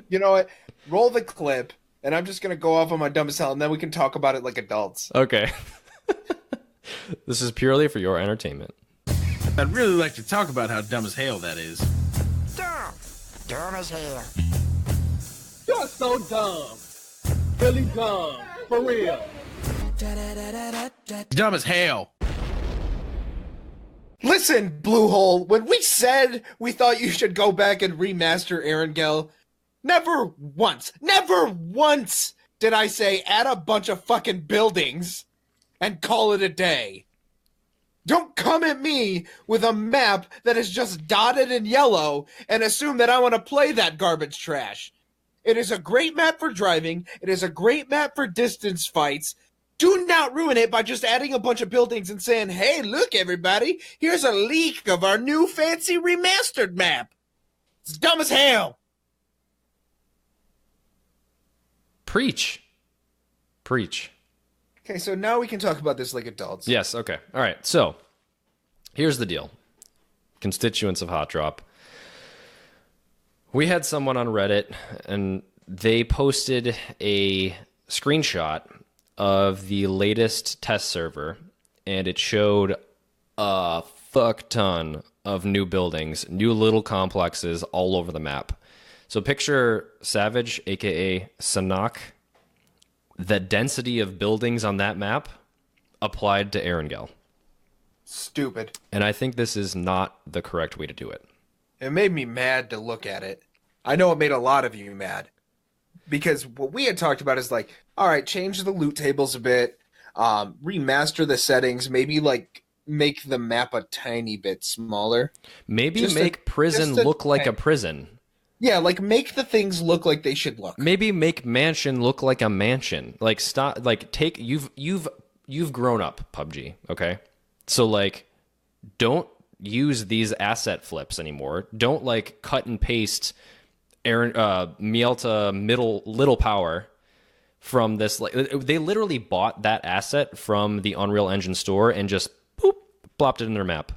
You know what? Roll the clip, and I'm just going to go off on my dumb as hell, and then we can talk about it like adults. Okay. This is purely for your entertainment. I'd really like to talk about how dumb as hell that is. Dumb as hell. You're so dumb. Really dumb. For real. Dumb as hell. Listen, Bluehole, when we said we thought you should go back and remaster Erangel, never once did I say add a bunch of fucking buildings and call it a day. Don't come at me with a map that is just dotted in yellow and assume that I want to play that garbage trash. It is a great map for driving. It is a great map for distance fights. Do not ruin it by just adding a bunch of buildings and saying, hey, look, everybody, here's a leak of our new fancy remastered map. It's dumb as hell. Preach. Okay, so now we can talk about this like adults. Yes, okay. All right, so here's the deal. Constituents of Hot Drop. We had someone on Reddit, and they posted a screenshot of the latest test server, and it showed a fuck ton of new buildings, new little complexes all over the map. So picture Savage, aka Sanok. The density of buildings on that map applied to Erangel. Stupid. And I think this is not the correct way to do it. It made me mad to look at it. I know it made a lot of you mad. Because what we had talked about is like, all right, change the loot tables a bit, remaster the settings, maybe like make the map a tiny bit smaller. Maybe make prison look like a prison. Yeah, like make the things look like they should look. Maybe make mansion look like a mansion. Like stop. Like take you've grown up, PUBG. Okay, so like don't use these asset flips anymore. Don't like cut and paste Mielta little power from this. Like they literally bought that asset from the Unreal Engine store and just boop plopped it in their map.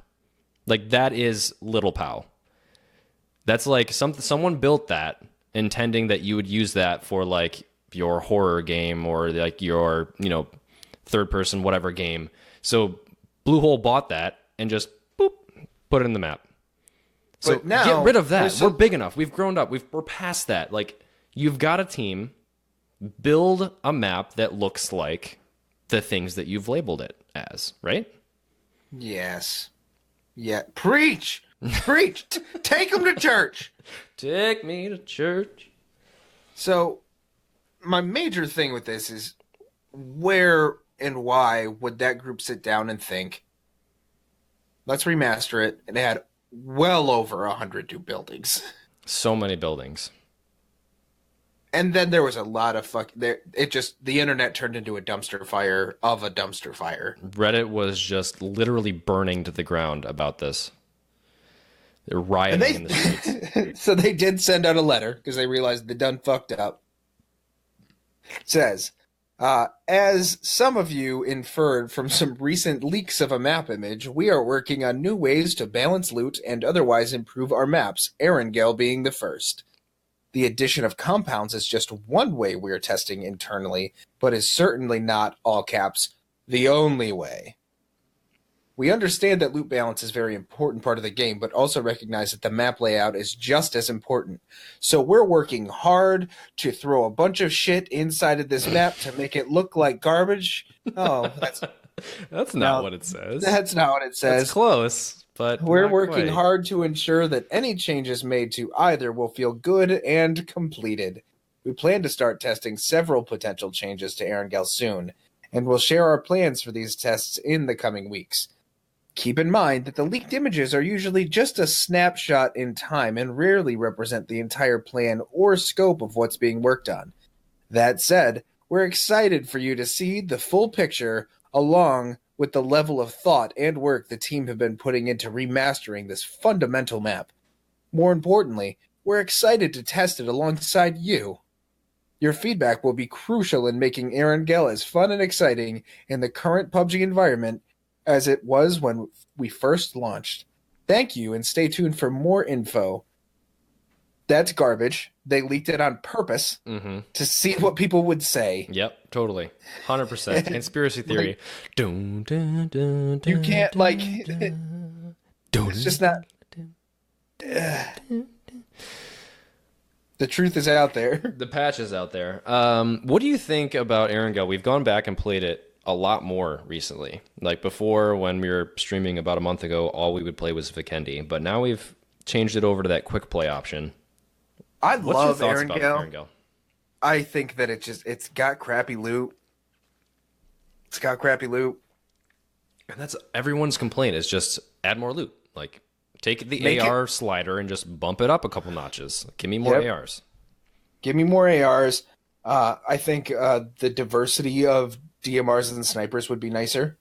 Like that is little pow. That's like someone built that intending that you would use that for like your horror game or like your, third person whatever game. So Bluehole bought that and just boop put it in the map. So But now, get rid of that. We're big enough. We've grown up. We're past that. Like you've got a team, build a map that looks like the things that you've labeled it as, right? Yes. Yeah. Preach! Preach! Take them to church! Take me to church. So, my major thing with this is where and why would that group sit down and think, let's remaster it, and add well over 100 new buildings. So many buildings. And then there was a lot of the internet turned into a dumpster fire of a dumpster fire. Reddit was just literally burning to the ground about this. They're rioting in the streets. So they did send out a letter because they realized they done fucked up. It says, as some of you inferred from some recent leaks of a map image, we are working on new ways to balance loot and otherwise improve our maps, Erangel being the first. The addition of compounds is just one way we are testing internally, but is certainly not, all caps, the only way. We understand that loot balance is a very important part of the game, but also recognize that the map layout is just as important. So we're working hard to throw a bunch of shit inside of this map to make it look like garbage. Oh, that's not what it says. That's not what it says. It's close, but we're not working quite. hard to ensure that any changes made to either will feel good and completed. We plan to start testing several potential changes to Erangel soon, and we'll share our plans for these tests in the coming weeks. Keep in mind that the leaked images are usually just a snapshot in time and rarely represent the entire plan or scope of what's being worked on. That said, we're excited for you to see the full picture along with the level of thought and work the team have been putting into remastering this fundamental map. More importantly, we're excited to test it alongside you. Your feedback will be crucial in making Erangel as fun and exciting in the current PUBG environment as it was when we first launched. Thank you, and stay tuned for more info. That's garbage. They leaked it on purpose to see what people would say. Yep, totally. 100%. Conspiracy theory. You can't, like... It's just not... The truth is out there. The patch is out there. What do you think about Erangel? We've gone back and played it a lot more recently. Like before, when we were streaming about a month ago, all we would play was Vikendi. But now we've changed it over to that quick play option. What's love your thoughts about Erangel. I think that it's got crappy loot. It's got crappy loot. And that's everyone's complaint is just add more loot. Like take the AR slider and just bump it up a couple notches. Give me more ARs. Give me more ARs. I think the diversity of DMRs and snipers would be nicer.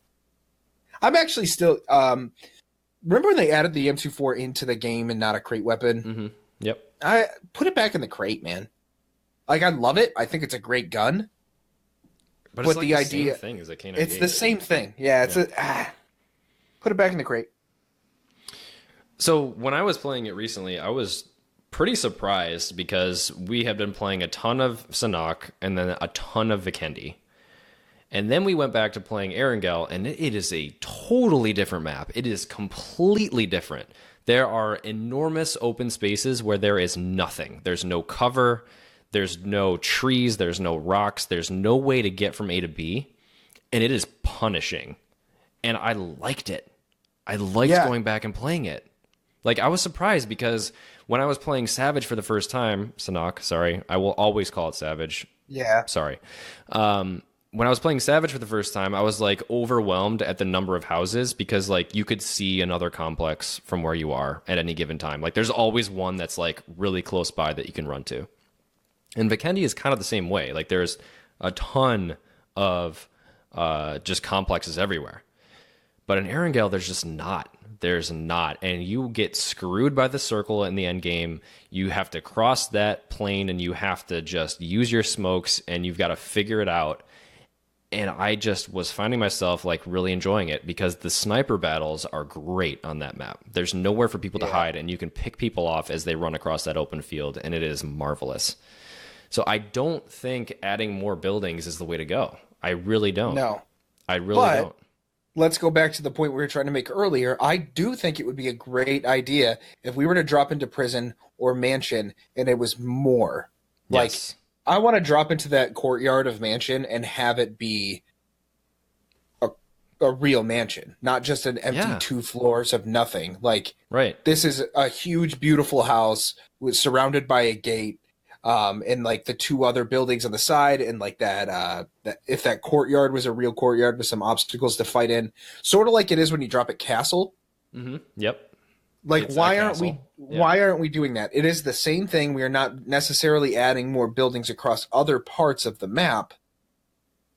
I'm actually still... remember when they added the M24 into the game and not a crate weapon? Mm-hmm. Yep. I put it back in the crate, man. Like, I love it. I think it's a great gun. But with it's like the the idea. same thing as a K98. It's the same thing. Yeah, it's put it back in the crate. So when I was playing it recently, I was pretty surprised because we had been playing a ton of Sanhok and then a ton of Vikendi. And then we went back to playing Erangel, and it is a totally different map. It is completely different. There are enormous open spaces where there is nothing. There's no cover, there's no trees, there's no rocks, there's no way to get from A to B, and it is punishing. And I liked it. I liked going back and playing it. Like, I was surprised because when I was playing Savage for the first time, Sanhok, sorry, I will always call it Savage. Yeah. Sorry. When I was playing Savage for the first time, I was like overwhelmed at the number of houses because like you could see another complex from where you are at any given time. Like there's always one that's like really close by that you can run to. And Vikendi is kind of the same way. Like there's a ton of just complexes everywhere. But in Erangel, there's just not. There's not. And you get screwed by the circle in the end game. You have to cross that plane and you have to just use your smokes and you've got to figure it out. And I just was finding myself like really enjoying it because the sniper battles are great on that map. There's nowhere for people to hide and you can pick people off as they run across that open field and it is marvelous. So I don't think adding more buildings is the way to go. I really don't. No. I really don't. Let's go back to the point we were trying to make earlier. I do think it would be a great idea if we were to drop into prison or mansion and it was more. Yes. Like, I want to drop into that courtyard of mansion and have it be a real mansion, not just an empty 2 floors of nothing. Like, this is a huge, beautiful house surrounded by a gate, and like the 2 other buildings on the side, and like that if that courtyard was a real courtyard with some obstacles to fight in, sort of like it is when you drop at Castle. Mm-hmm. Yep. Like, It's why aren't we doing that? It is the same thing. We are not necessarily adding more buildings across other parts of the map,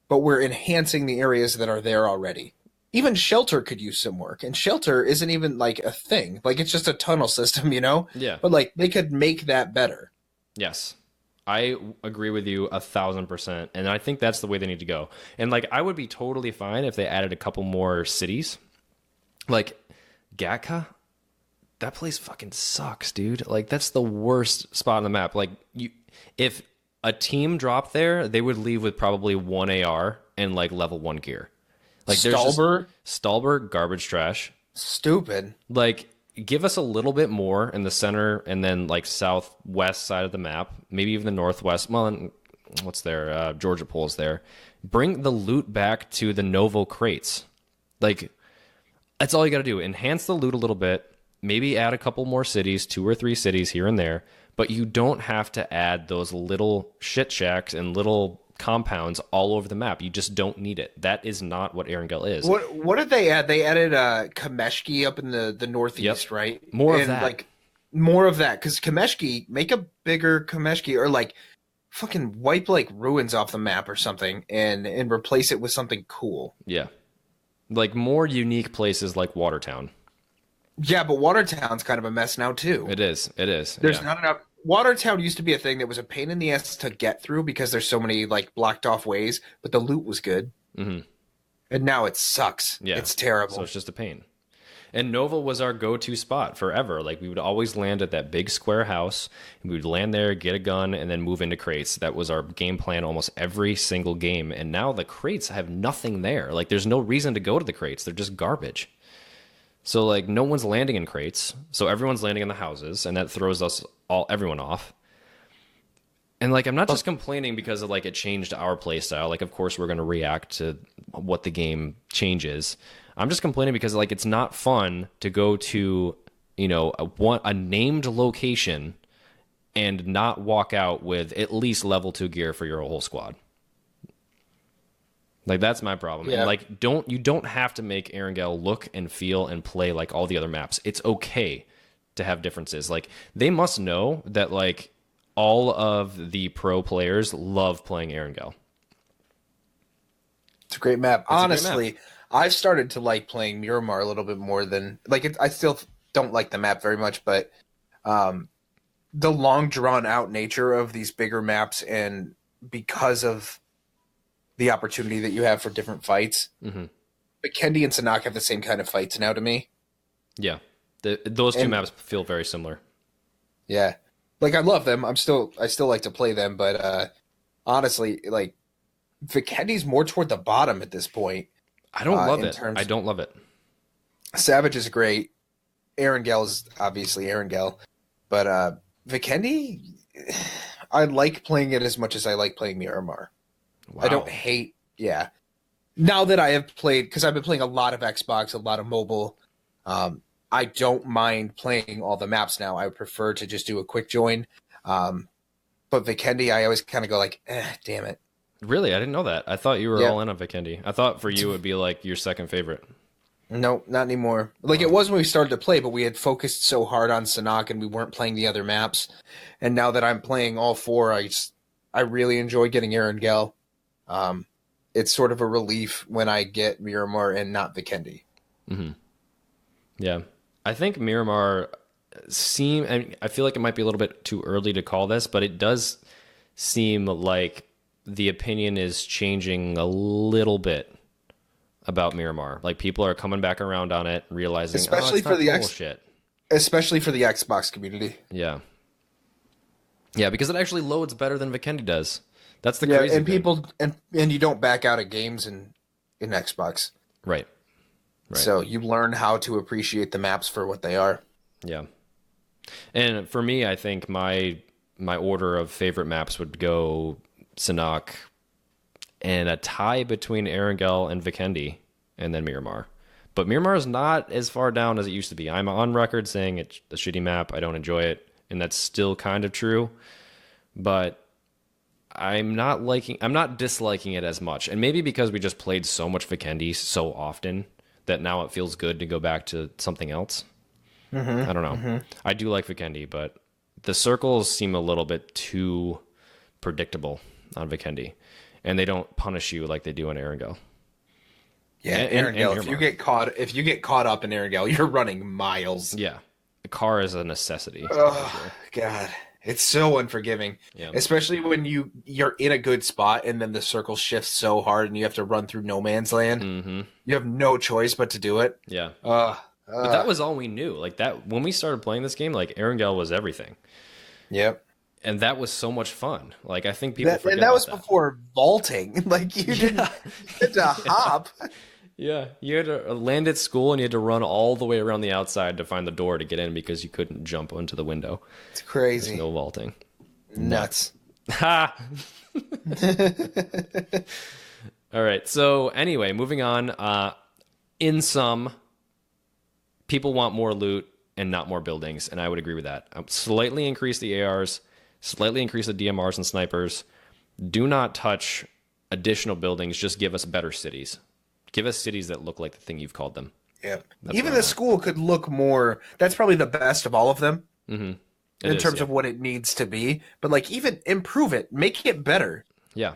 but we're enhancing the areas that are there already. Even Shelter could use some work, and Shelter isn't even like a thing. Like, it's just a tunnel system, you know? Yeah. But like, they could make that better. Yes. I agree with you 1,000%, and I think that's the way they need to go. And like, I would be totally fine if they added a couple more cities. Like, Gatka? That place fucking sucks, dude. Like, that's the worst spot on the map. Like, if a team dropped there, they would leave with probably 1 AR and like level 1 gear. Like, Stalberg, garbage trash. Stupid. Like, give us a little bit more in the center and then like southwest side of the map, maybe even the northwest. Well, what's there? Georgia Pole's there. Bring the loot back to the Novo crates. Like, that's all you got to do. Enhance the loot a little bit. Maybe add a couple more cities, 2 or 3 cities here and there, but you don't have to add those little shit shacks and little compounds all over the map. You just don't need it. That is not what Erangel is. What did they add? They added Kameshki up in the northeast, right? More of that. Like, more of that, because Kameshki, make a bigger Kameshki, or like fucking wipe like ruins off the map or something, and replace it with something cool. Yeah, like more unique places like Watertown. Yeah, but Watertown's kind of a mess now, too. It is. There's not enough. Watertown used to be a thing that was a pain in the ass to get through because there's so many, like, blocked off ways, but the loot was good. Mm-hmm. And now it sucks. Yeah. It's terrible. So it's just a pain. And Nova was our go-to spot forever. Like, we would always land at that big square house, and we would land there, get a gun, and then move into crates. That was our game plan almost every single game. And now the crates have nothing there. Like, there's no reason to go to the crates. They're just garbage. So, like, no one's landing in crates. So everyone's landing in the houses, and that throws everyone off. And, like, I'm not just complaining because of, like, it changed our play style. Like, of course, we're going to react to what the game changes. I'm just complaining because, like, it's not fun to go to, you know, a named location and not walk out with at least level 2 gear for your whole squad. Like, that's my problem. Yeah. And, like, you don't have to make Erangel look and feel and play like all the other maps. It's okay to have differences. Like, they must know that, like, all of the pro players love playing Erangel. It's a great map. Honestly, I've started to like playing Miramar a little bit more than... Like, I still don't like the map very much, but the long, drawn-out nature of these bigger maps, and because of the opportunity that you have for different fights. Mm-hmm. But Kendi and Sanhok have the same kind of fights now to me. Yeah. Those two maps feel very similar. Yeah. Like, I love them. I still like to play them, but honestly, like, Vikendi's more toward the bottom at this point. I don't love it. I don't love it. Savage is great. Erangel is obviously Erangel. But Vikendi, I like playing it as much as I like playing Miramar. Wow. I don't hate, yeah. Now that I have played, because I've been playing a lot of Xbox, a lot of mobile, I don't mind playing all the maps now. I would prefer to just do a quick join. But Vikendi, I always kind of go like, damn it. Really? I didn't know that. I thought you were all in on Vikendi. I thought for you it would be like your second favorite. No, not anymore. Like, it was when we started to play, but we had focused so hard on Sanhok and we weren't playing the other maps. And now that I'm playing all four, I really enjoy getting Erangel. It's sort of a relief when I get Miramar and not Vikendi. Mm-hmm. Yeah. I think Miramar I feel like it might be a little bit too early to call this, but it does seem like the opinion is changing a little bit about Miramar. Like, people are coming back around on it, realizing, especially it's for not the bullshit. Especially for the Xbox community. Yeah. Yeah, because it actually loads better than Vikendi does. That's the crazy and thing. people and you don't back out of games in Xbox. Right. So you learn how to appreciate the maps for what they are. Yeah. And for me, I think my order of favorite maps would go Sanhok, and a tie between Erangel and Vikendi, and then Miramar. But Miramar is not as far down as it used to be. I'm on record saying it's a shitty map. I don't enjoy it, and that's still kind of true. But I'm not disliking it as much. And maybe because we just played so much Vikendi so often that now it feels good to go back to something else. I don't know. I do like Vikendi, but the circles seem a little bit too predictable on Vikendi, and they don't punish you like they do in Erangel. Yeah, Erangel. If you get caught up in Erangel, you're running miles. Yeah, the car is a necessity. Oh God, it's so unforgiving. Yeah. Especially when you're in a good spot and then the circle shifts so hard and you have to run through no man's land. Mm-hmm. You have no choice but to do it. Yeah. But that was all we knew. Like, that when we started playing this game, like, Erangel was everything. Yep. And that was so much fun. Like, I think people forget and that was about before vaulting. Like, you didn't get to hop. Yeah, you had to land at school and you had to run all the way around the outside to find the door to get in because you couldn't jump onto the window. It's crazy. There's no vaulting. Nuts. Ha! All right. So anyway, moving on. In sum, people want more loot and not more buildings, and I would agree with that. Slightly increase the ARs, slightly increase the DMRs and snipers. Do not touch additional buildings. Just give us better cities. Give us cities that look like the thing you've called them. Yeah. Even the school could look more. That's probably the best of all of them. Mm-hmm. In terms of what it needs to be. But, like, even improve it. Make it better. Yeah.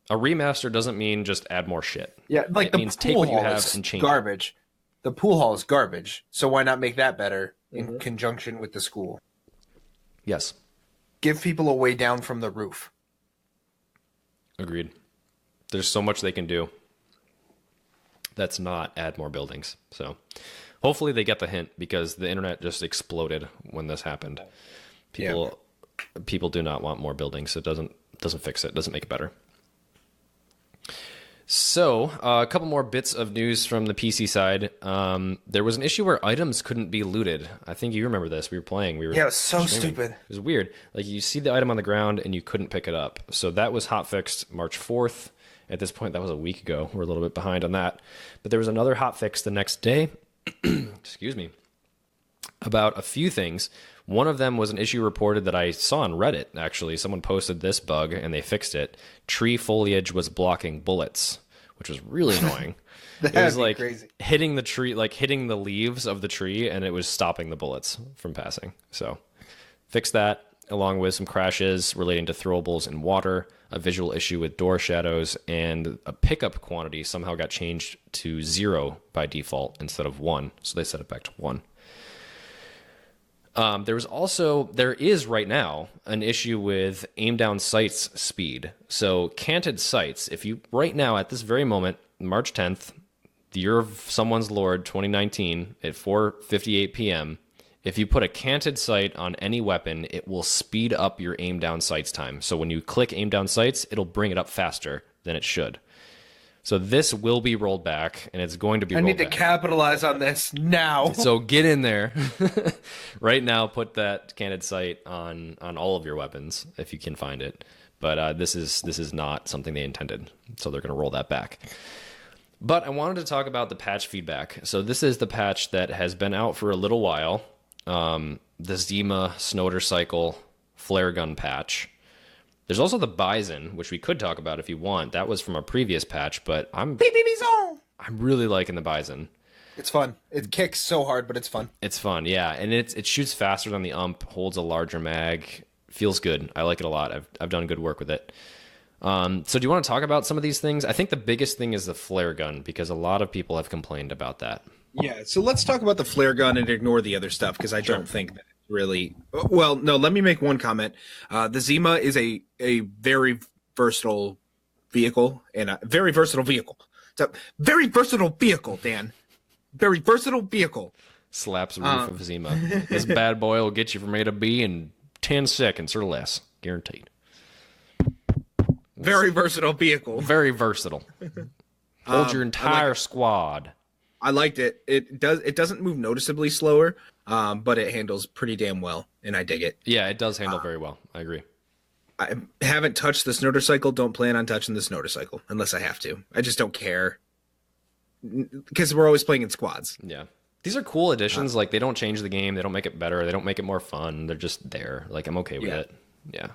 A remaster doesn't mean just add more shit. Yeah, like, it means take what you have and change garbage. The pool hall is garbage. So why not make that better in conjunction with the school? Yes. Give people a way down from the roof. Agreed. There's so much they can do. That's not add more buildings. So hopefully they get the hint, because the internet just exploded when this happened. People do not want more buildings. It doesn't fix it. Doesn't make it better. So a couple more bits of news from the PC side. There was an issue where items couldn't be looted. I think you remember this. We were playing. Yeah, it was so stupid. It was weird. Like, you see the item on the ground and you couldn't pick it up. So that was hotfixed March 4th. At this point, that was a week ago. We're a little bit behind on that. But there was another hotfix the next day. Excuse me. About a few things. One of them was an issue reported that I saw on Reddit, actually. Someone posted this bug, and they fixed it. Tree foliage was blocking bullets, which was really annoying. It was like crazy. Hitting the tree, like hitting the leaves of the tree, and it was stopping the bullets from passing. So fix that, along with some crashes relating to throwables in water, a visual issue with door shadows, and a pickup quantity somehow got changed to 0 by default instead of 1. So they set it back to 1. There is right now an issue with aim down sights speed. So canted sights, if you right now at this very moment, March 10th, the year of someone's Lord 2019 at 4:58 p.m., if you put a canted sight on any weapon, it will speed up your aim down sights time. So when you click aim down sights, it'll bring it up faster than it should. So this will be rolled back, and it's going to be rolled back. I need to capitalize on this now. So get in there. Right now, put that canted sight on all of your weapons, if you can find it. But this is not something they intended, so they're going to roll that back. But I wanted to talk about the patch feedback. So this is the patch that has been out for a little while. The Zima Snowder Cycle flare gun patch. There's also the Bison, which we could talk about if you want. That was from a previous patch, but I'm really liking the Bison. It's fun. It kicks so hard, but it's fun. It's fun, yeah, and it shoots faster than the ump, holds a larger mag, feels good. I like it a lot. I've done good work with it. So do you want to talk about some of these things? I think the biggest thing is the flare gun, because a lot of people have complained about that. Yeah, so let's talk about the flare gun and ignore the other stuff, because I don't think that it's really... Well, no, let me make one comment. The Zima is a very versatile vehicle, and a very versatile vehicle. It's a very versatile vehicle, Dan. Very versatile vehicle. Slaps the roof of Zima. This bad boy will get you from A to B in 10 seconds or less. Guaranteed. Very versatile vehicle. Very versatile. Hold your entire squad. I liked it. It doesn't move noticeably slower, but it handles pretty damn well, and I dig it. Yeah, it does handle very well. I agree. I haven't touched the Snowder Cycle. Don't plan on touching the Snowder Cycle unless I have to. I just don't care, because we're always playing in squads. Yeah. These are cool additions. Like, they don't change the game. They don't make it better. They don't make it more fun. They're just there. Like, I'm okay with it. Yeah.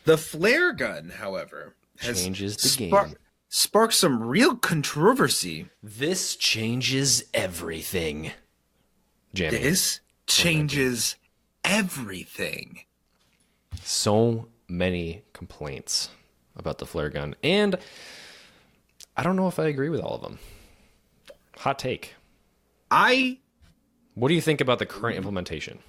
The flare gun, however, changes the game. Sparked some real controversy. This changes everything. Jamie. This changes everything. So many complaints about the flare gun, and I don't know if I agree with all of them. Hot take. What do you think about the current implementation?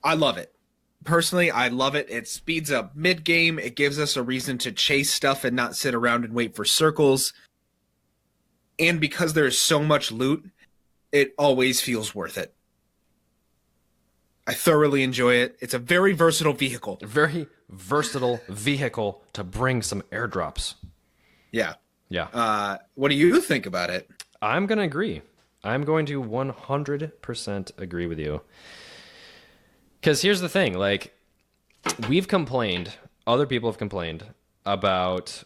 I love it. Personally, I love it. It speeds up mid-game. It gives us a reason to chase stuff and not sit around and wait for circles. And because there's so much loot, it always feels worth it. I thoroughly enjoy it. It's a very versatile vehicle. A very versatile vehicle to bring some airdrops. Yeah. Yeah. What do you think about it? I'm going to agree. I'm going to 100% agree with you. Because here's the thing, like, we've complained, other people have complained about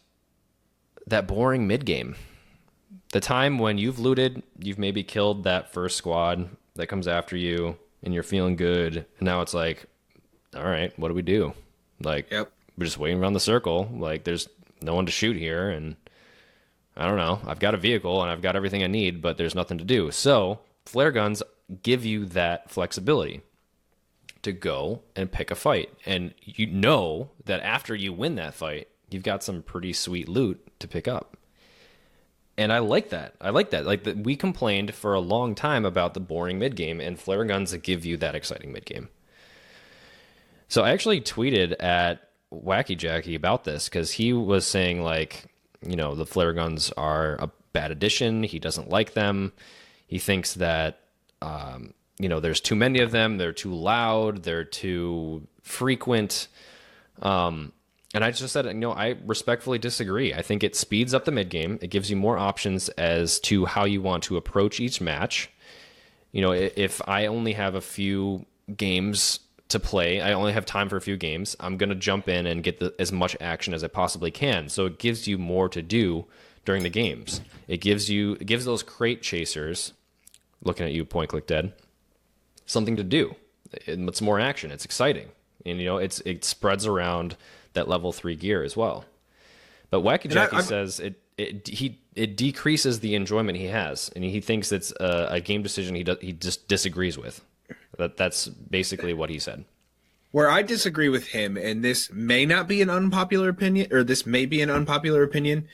that boring mid-game. The time when you've looted, you've maybe killed that first squad that comes after you, and you're feeling good, and now it's like, all right, what do we do? Like, We're just waiting around the circle, like, there's no one to shoot here, and I don't know, I've got a vehicle, and I've got everything I need, but there's nothing to do. So, flare guns give you that flexibility to go and pick a fight, and you know that after you win that fight, you've got some pretty sweet loot to pick up. And I like that. Like, we complained for a long time about the boring mid game, and flare guns that give you that exciting mid game. So I actually tweeted at Wacky Jackie about this, because he was saying, like, you know, the flare guns are a bad addition. He doesn't like them. He thinks that you know, there's too many of them. They're too loud. They're too frequent. And I just said, you know, I respectfully disagree. I think it speeds up the mid game. It gives you more options as to how you want to approach each match. You know, if I only have a few games to play, I only have time for a few games, I'm going to jump in and get as much action as I possibly can. So it gives you more to do during the games. It gives those crate chasers, looking at you, point, click, dead, something to do. It's more action. It's exciting. And, you know, it spreads around that level 3 gear as well. But Wacky Jackie says it decreases the enjoyment he has, and he thinks it's a game decision he just disagrees with. That's basically what he said. Where I disagree with him, and this may not be an unpopular opinion, or this may be an unpopular opinion.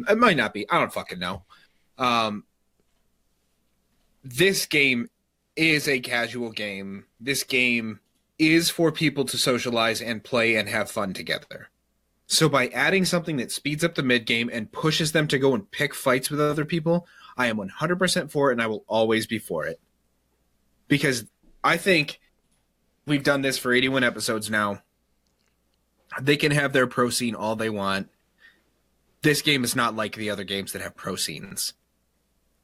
It might not be. I don't fucking know. This game is a casual game. This game is for people to socialize and play and have fun together. So by adding something that speeds up the mid game and pushes them to go and pick fights with other people, I am 100% for it, and I will always be for it. Because I think we've done this for 81 episodes now. They can have their pro scene all they want. This game is not like the other games that have pro scenes.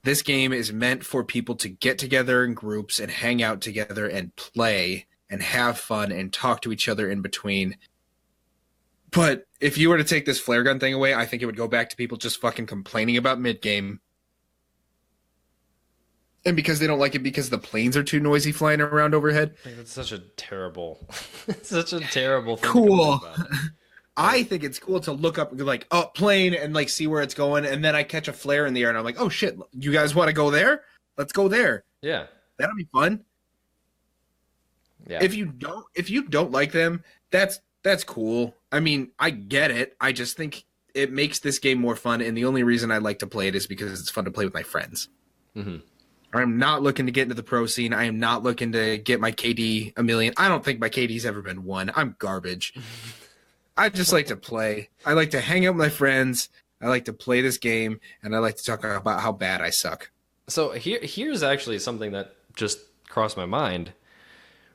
This game is meant for people to get together in groups and hang out together and play and have fun and talk to each other in between. But if you were to take this flare gun thing away, I think it would go back to people just fucking complaining about mid-game. And because they don't like it because the planes are too noisy flying around overhead. I think that's such a terrible thing. Cool. I think it's cool to look up like, oh, plane, and like see where it's going, and then I catch a flare in the air and I'm like, oh shit, you guys want to go there? Let's go there. Yeah. That'll be fun. Yeah. If you don't like them, that's cool. I mean, I get it. I just think it makes this game more fun, and the only reason I like to play it is because it's fun to play with my friends. Mm-hmm. I'm not looking to get into the pro scene. I am not looking to get my KD a million. I don't think my KD's ever been 1. I'm garbage. I just like to play. I like to hang out with my friends. I like to play this game, and I like to talk about how bad I suck. So here's actually something that just crossed my mind.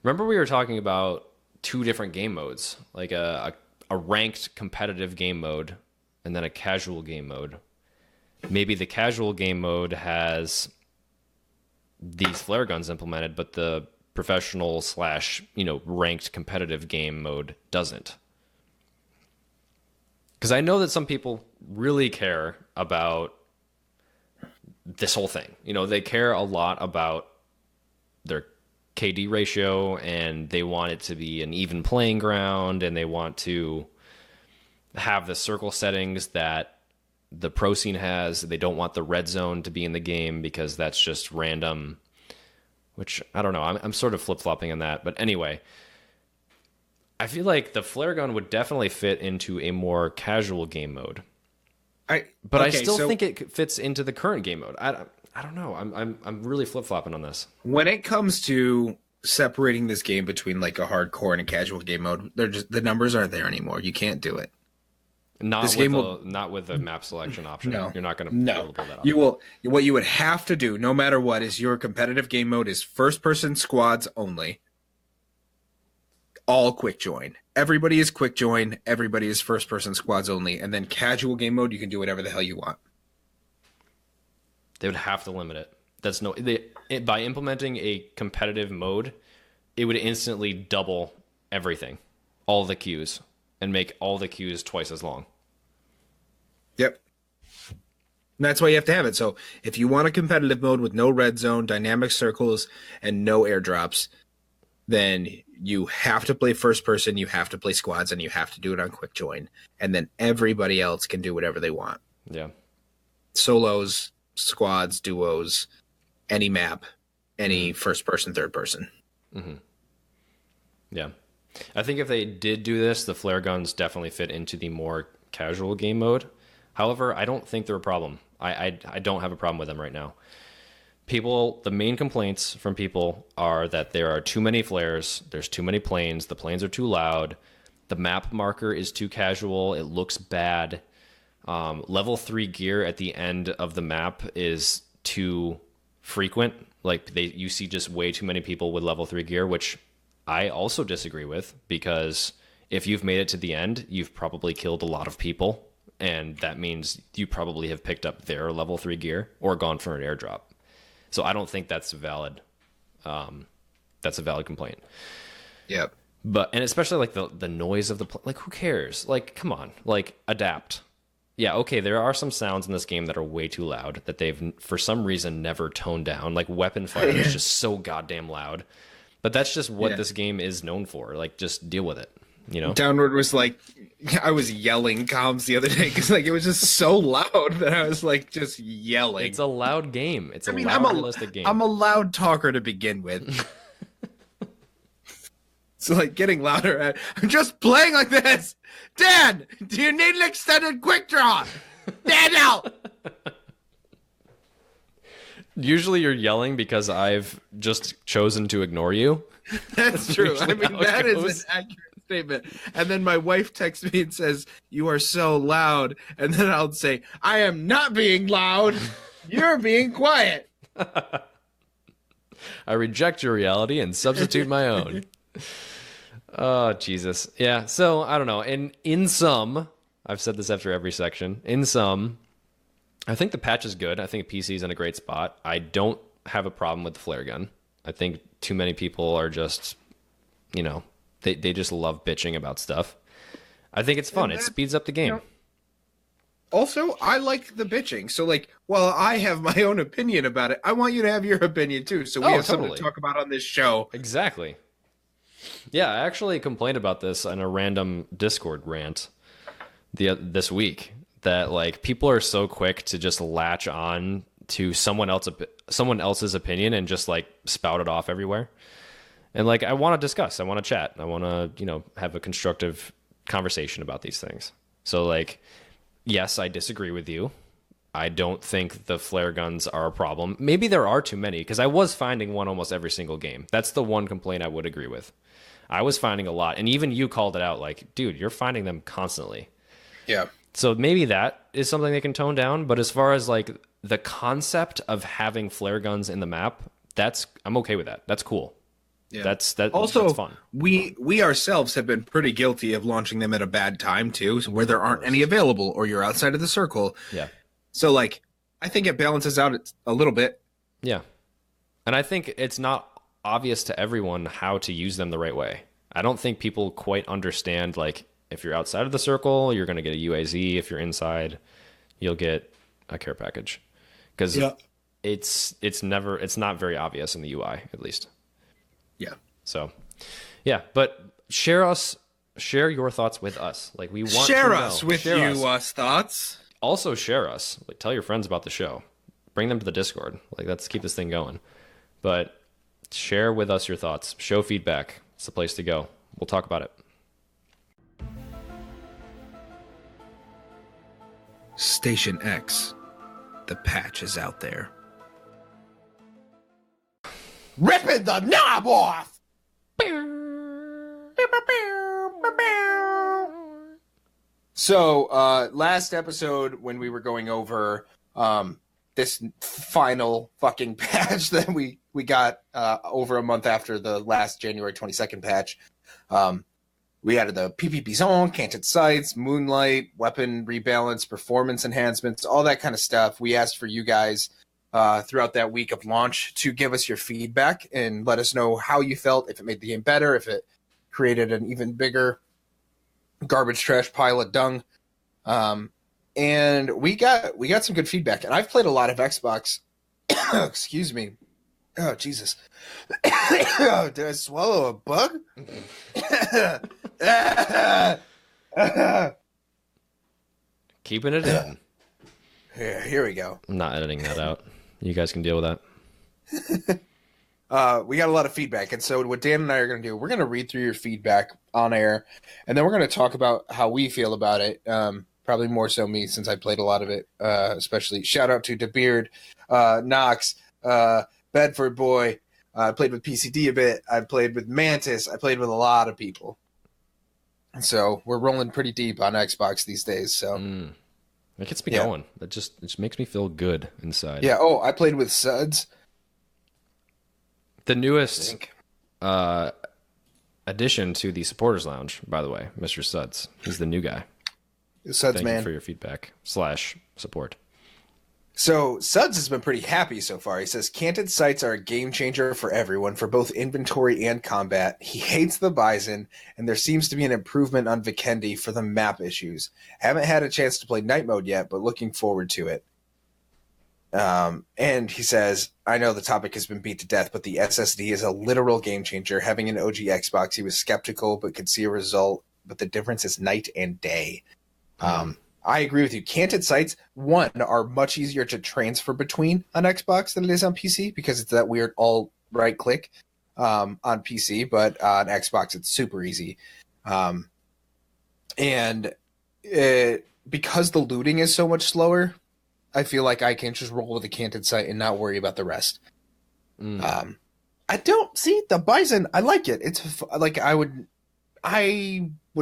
Remember we were talking about 2 different game modes, like a ranked competitive game mode and then a casual game mode. Maybe the casual game mode has these flare guns implemented, but the professional / ranked competitive game mode doesn't. Because I know that some people really care about this whole thing. They care a lot about their KD ratio, and they want it to be an even playing ground, and they want to have the circle settings that the pro scene has. They don't want the red zone to be in the game because that's just random, which I don't know. I'm sort of flip-flopping on that. But anyway, I feel like the flare gun would definitely fit into a more casual game mode. I still think it fits into the current game mode. I don't know. I'm really flip-flopping on this. When it comes to separating this game between like a hardcore and a casual game mode, the numbers aren't there anymore. You can't do it. Not with the map selection option. No, you're not going to be able to pull that off. You will. What you would have to do, no matter what, is your competitive game mode is first-person squads only. All quick join. Everybody is quick join. Everybody is first-person squads only. And then casual game mode, you can do whatever the hell you want. They would have to limit it. By implementing a competitive mode, it would instantly double everything, all the queues, and make all the queues twice as long. Yep. And that's why you have to have it. So if you want a competitive mode with no red zone, dynamic circles, and no airdrops, then you have to play first person, you have to play squads, and you have to do it on quick join. And then everybody else can do whatever they want. Yeah. Solos, squads, duos, any map, any first person, third person. Mm-hmm. Yeah. I think if they did do this, the flare guns definitely fit into the more casual game mode. However, I don't think they're a problem. I don't have a problem with them right now. The main complaints from people are that there are too many flares, there's too many planes, the planes are too loud, the map marker is too casual, it looks bad. Level 3 gear at the end of the map is too frequent. Like you see just way too many people with level 3 gear, which I also disagree with, because if you've made it to the end, you've probably killed a lot of people, and that means you probably have picked up their level 3 gear or gone for an airdrop. So I don't think that's valid. That's a valid complaint. Yep. And especially like the noise of like, who cares? Like, come on, like adapt. Yeah, okay, there are some sounds in this game that are way too loud that they've, for some reason, never toned down. Like, weapon fire is just so goddamn loud. But that's just what this game is known for. Like, just deal with it, Downward was like, I was yelling comms the other day because, like, it was just so loud that I was, like, just yelling. It's a loud game. It's realistic game. I'm a loud talker to begin with. So, like, getting louder. I'm just playing like this. Dan, do you need an extended quick draw? Daniel! Usually you're yelling because I've just chosen to ignore you. That's true. I mean, that is goes. an accurate statement. And then my wife texts me and says, "You are so loud." And then I'll say, "I am not being loud. You're being quiet." I reject your reality and substitute my own. Oh, Jesus. Yeah, so I don't know. And in sum, I've said this after every section. In sum, I think the patch is good. I think PC is in a great spot. I don't have a problem with the flare gun. I think too many people are just, they just love bitching about stuff. I think it's fun. It speeds up the game. Also, I like the bitching. So, while I have my own opinion about it, I want you to have your opinion too. So we have something to talk about on this show. Exactly. Yeah, I actually complained about this in a random Discord rant this week. That people are so quick to just latch on to someone else's opinion and just spout it off everywhere. And I want to discuss, I want to chat, I want to have a constructive conversation about these things. So yes, I disagree with you. I don't think the flare guns are a problem. Maybe there are too many, because I was finding one almost every single game. That's the one complaint I would agree with. I was finding a lot, and even you called it out. Dude, you're finding them constantly. Yeah. So maybe that is something they can tone down. But as far as the concept of having flare guns in the map, I'm okay with that. That's cool. Yeah. That's also fun. We ourselves have been pretty guilty of launching them at a bad time too, where there aren't any available or you're outside of the circle. Yeah. So I think it balances out a little bit. Yeah. And I think it's not obvious to everyone how to use them the right way. I don't think people quite understand if you're outside of the circle, you're going to get a UAZ. If you're inside, you'll get a care package. Because it's not very obvious in the UI, at least. Yeah. So, yeah. But share your thoughts with us. We want share to us know. with share you us. Thoughts. Also share us. Tell your friends about the show. Bring them to the Discord. Let's keep this thing going. But share with us your thoughts. Show feedback. It's the place to go. We'll talk about it. Station X. The patch is out there. Ripping the knob off! So, last episode when we were going over this final fucking patch that we got over a month after the last January 22nd patch, we added the PvP zone, canted sights, moonlight, weapon rebalance, performance enhancements, all that kind of stuff. We asked for you guys throughout that week of launch to give us your feedback and let us know how you felt, if it made the game better, if it created an even bigger garbage trash pile of dung. And we got some good feedback. And I've played a lot of Xbox. Excuse me. Oh, Jesus. Did I swallow a bug? Keeping it in. Here we go. I'm not editing that out. You guys can deal with that. We got a lot of feedback. And so what Dan and I are going to do, we're going to read through your feedback on air. And then we're going to talk about how we feel about it. Probably more so me, since I played a lot of it, especially. Shout out to DeBeard, Knox, Bedford Boy. I played with PCD a bit. I played with Mantis. I played with a lot of people. So we're rolling pretty deep on Xbox these days. So it gets me going. It just makes me feel good inside. Yeah. Oh, I played with Suds. The newest addition to the supporters lounge, by the way, Mr. Suds. He's the new guy. Suds, Thank man, you for your feedback / support. So Suds has been pretty happy so far. He says canted sights are a game changer for everyone, for both inventory and combat. He hates the Bison, and there seems to be an improvement on Vikendi for the map issues. Haven't had a chance to play night mode yet, but looking forward to it. And he says, I know the topic has been beat to death, but the SSD is a literal game changer. Having an OG Xbox, he was skeptical, but could see a result. But the difference is night and day. I agree with you. Canted sights, one, are much easier to transfer between on Xbox than it is on PC because it's that weird all right click on PC, but on Xbox it's super easy. And because the looting is so much slower, I feel like I can just roll with a canted sight and not worry about the rest. I don't see the Bison. I like it. It's like I would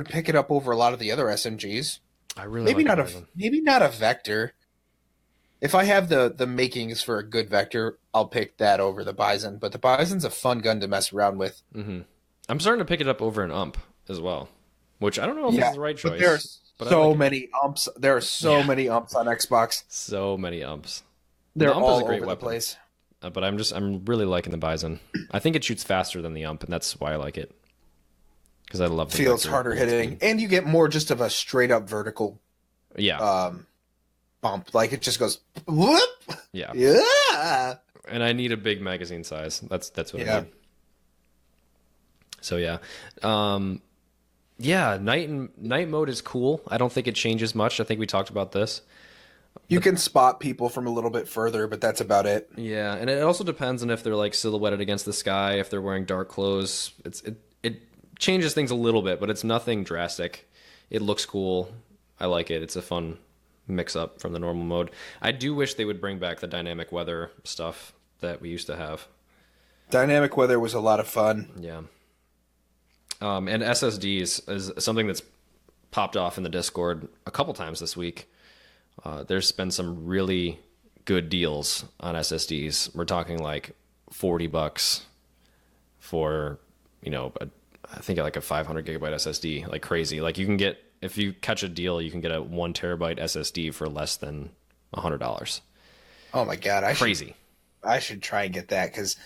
pick it up over a lot of the other SMGs. I really maybe like not a Vector. If I have the makings for a good Vector, I'll pick that over the Bison. But the Bison's a fun gun to mess around with. Mm-hmm. I'm starting to pick it up over an UMP as well, which I don't know if it's the right choice. But there's many umps. There are so many umps on Xbox. So many umps. They're the UMP all is a great over weapon. the place. But I'm really liking the Bison. I think it shoots faster than the UMP, and that's why I like it. Because I love the feels Vector harder hitting, and you get more just of a straight up vertical. Bump, like it just goes whoop. Yeah. And I need a big magazine size. That's what I need. So night mode is cool. I don't think it changes much. I think we talked about this. You can spot people from a little bit further, but that's about it. Yeah, and it also depends on if they're like silhouetted against the sky, if they're wearing dark clothes. It changes things a little bit, but it's nothing drastic. It looks cool. I like it. It's a fun mix up from the normal mode. I do wish they would bring back the dynamic weather stuff that we used to have. Dynamic weather was a lot of fun. Yeah. And SSDs is something that's popped off in the Discord a couple times this week. There's been some really good deals on SSDs. We're talking like $40 for, I think like a 500 gigabyte SSD, like crazy. Like you can get, if you catch a deal, you can get a 1 terabyte SSD for less than $100. Oh my God. I should try and get that because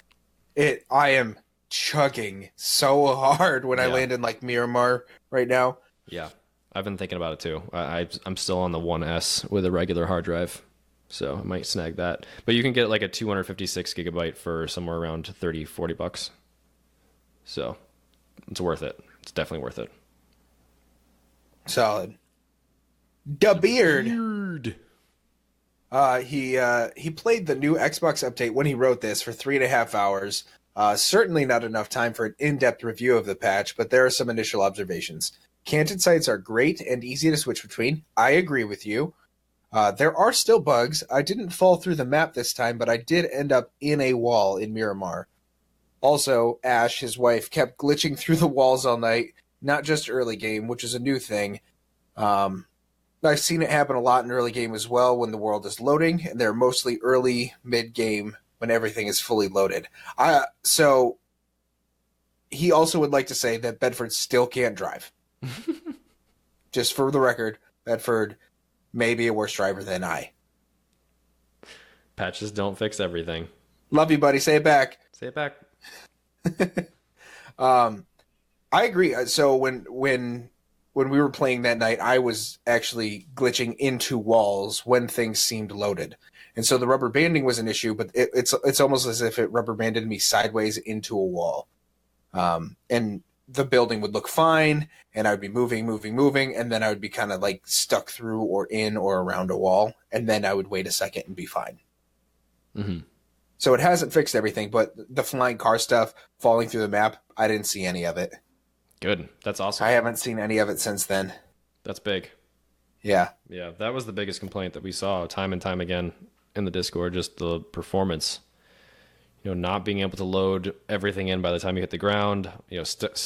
I am chugging so hard when I land in like Miramar right now. Yeah. I've been thinking about it too. I'm still on the 1S with a regular hard drive, so I might snag that. But you can get like a 256 gigabyte for somewhere around $30-$40. So it's worth it. It's definitely worth it. Solid. Da Beard. He played the new Xbox update when he wrote this for 3.5 hours. Certainly not enough time for an in-depth review of the patch, but there are some initial observations. Canted sights are great and easy to switch between. I agree with you. There are still bugs. I didn't fall through the map this time, but I did end up in a wall in Miramar. Also, Ash, his wife, kept glitching through the walls all night, not just early game, which is a new thing. I've seen it happen a lot in early game as well when the world is loading, and they're mostly early, mid-game, when everything is fully loaded. So, he also would like to say that Bedford still can't drive. Just for the record, Bedford may be a worse driver than I. Patches don't fix everything. Love you, buddy. Say it back. Say it back. I agree. So when we were playing that night, I was actually glitching into walls when things seemed loaded. And so the rubber banding was an issue, but it's almost as if it rubber banded me sideways into a wall. And the building would look fine, and I would be moving, and then I would be kind of like stuck through or in or around a wall, and then I would wait a second and be fine. Mm-hmm. So it hasn't fixed everything, but the flying car stuff, falling through the map, I didn't see any of it. Good. That's awesome. I haven't seen any of it since then. That's big. Yeah. Yeah, that was the biggest complaint that we saw time and time again in the Discord, just the performance. Not being able to load everything in by the time you hit the ground,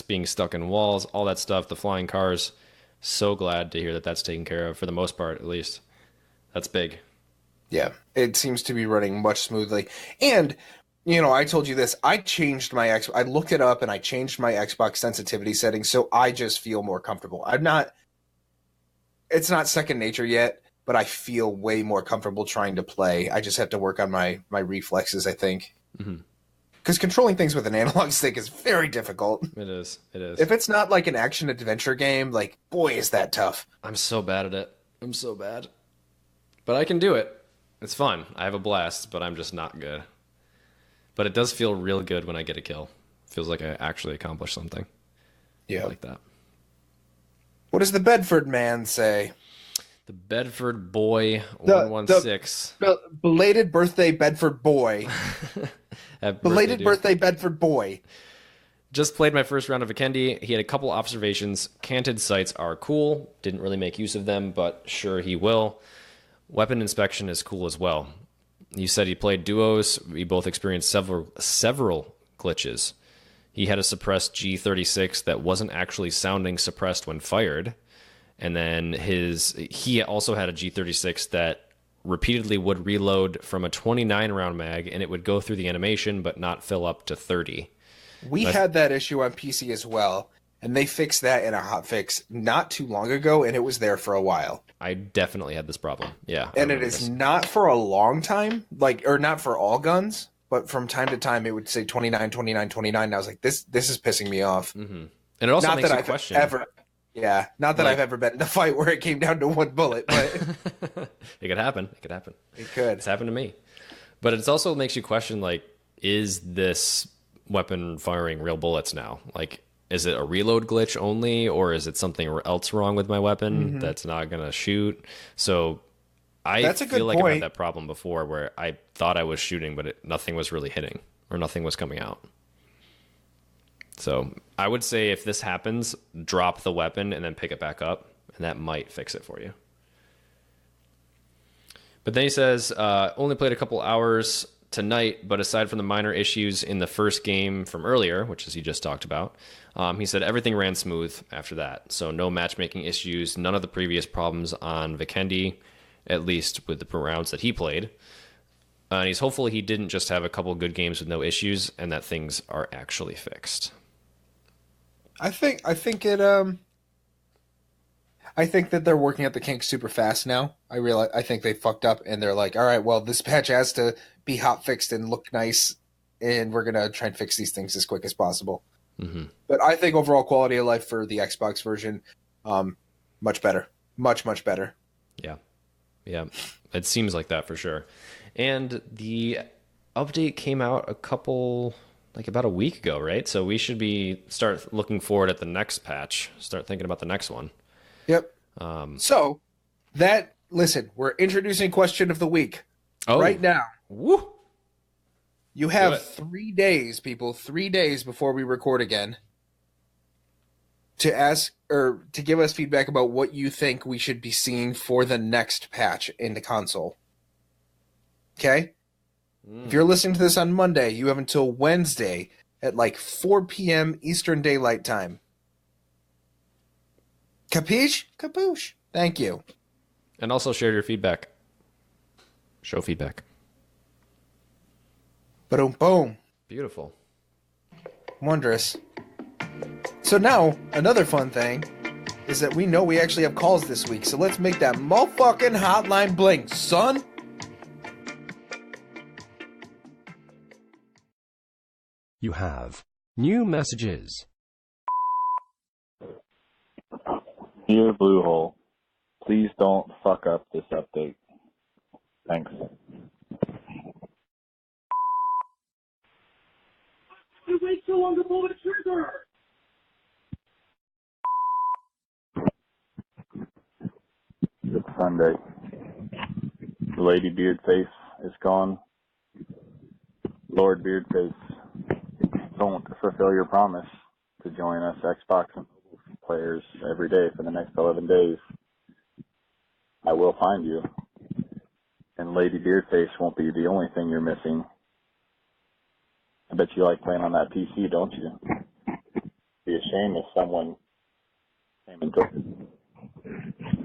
being stuck in walls, all that stuff, the flying cars. So glad to hear that that's taken care of, for the most part, at least. That's big. Yeah, it seems to be running much smoothly. And, I told you this, I looked it up and I changed my Xbox sensitivity settings so I just feel more comfortable. It's not second nature yet, but I feel way more comfortable trying to play. I just have to work on my reflexes, I think. Because controlling things with an analog stick is very difficult. It is. If it's not like an action adventure game, like, boy, is that tough. I'm so bad at it. I'm so bad. But I can do it. It's fun. I have a blast, but I'm just not good. But it does feel real good when I get a kill. Feels like I actually accomplished something. Yeah. I like that. What does the Bedford man say? The Bedford boy 116. The belated birthday Bedford boy. Belated birthday Bedford boy. Just played my first round of Vikendi. He had a couple observations. Canted sights are cool. Didn't really make use of them, but sure he will. Weapon inspection is cool as well. You said he played duos. We both experienced several glitches. He had a suppressed G36 that wasn't actually sounding suppressed when fired. And then he also had a G36 that repeatedly would reload from a 29 round mag, and it would go through the animation but not fill up to 30. We had that issue on PC as well, and they fixed that in a hotfix not too long ago, and it was there for a while. I definitely had this problem. Yeah. And it is not for a long time, or not for all guns, but from time to time it would say 29, 29, 29. And I was like, this is pissing me off. Mm-hmm. And it also not makes that you I've question. Not that I've ever been in a fight where it came down to one bullet, but it could happen. It could. It's happened to me. But it also makes you question, like, is this weapon firing real bullets now? Like, is it a reload glitch only, or is it something else wrong with my weapon that's not going to shoot? So I feel like I've had that problem before where I thought I was shooting, but nothing was really hitting or nothing was coming out. So I would say if this happens, drop the weapon and then pick it back up, and that might fix it for you. But then he says, only played a couple hours tonight, but aside from the minor issues in the first game from earlier, which as he just talked about, he said everything ran smooth after that. So no matchmaking issues, none of the previous problems on Vikendi, at least with the rounds that he played. And he's hopeful he didn't just have a couple good games with no issues and that things are actually fixed. I think that they're working at the kinks super fast now. I think they fucked up and they're like, all right, well, this patch has to be hot fixed and look nice, and we're gonna try and fix these things as quick as possible. Mm-hmm. But I think overall quality of life for the Xbox version, much better, much better. Yeah, it seems like that for sure. And the update came out about a week ago, right? So we should start looking forward at the next patch. Start thinking about the next one. Yep. Listen, we're introducing question of the week right now. Woo! You have 3 days, people, 3 days before we record again to ask or to give us feedback about what you think we should be seeing for the next patch in the console. Okay? If you're listening to this on Monday, you have until Wednesday at like 4 p.m. Eastern Daylight Time. Capiche? Capoosh. Thank you. And also share your feedback. Show feedback. Boom, boom. Beautiful. Wondrous. So now, another fun thing is that we know we actually have calls this week, so let's make that motherfucking hotline bling, son. You have new messages. Dear Bluehole, please don't fuck up this update. Thanks. You wait so long to pull the trigger! It's Sunday. Lady Beardface is gone. Lord Beardface, don't fulfill your promise to join us Xbox and players every day for the next 11 days. I will find you. And Lady Beardface won't be the only thing you're missing. I bet you like playing on that PC, don't you? It'd be a shame if someone came and took it.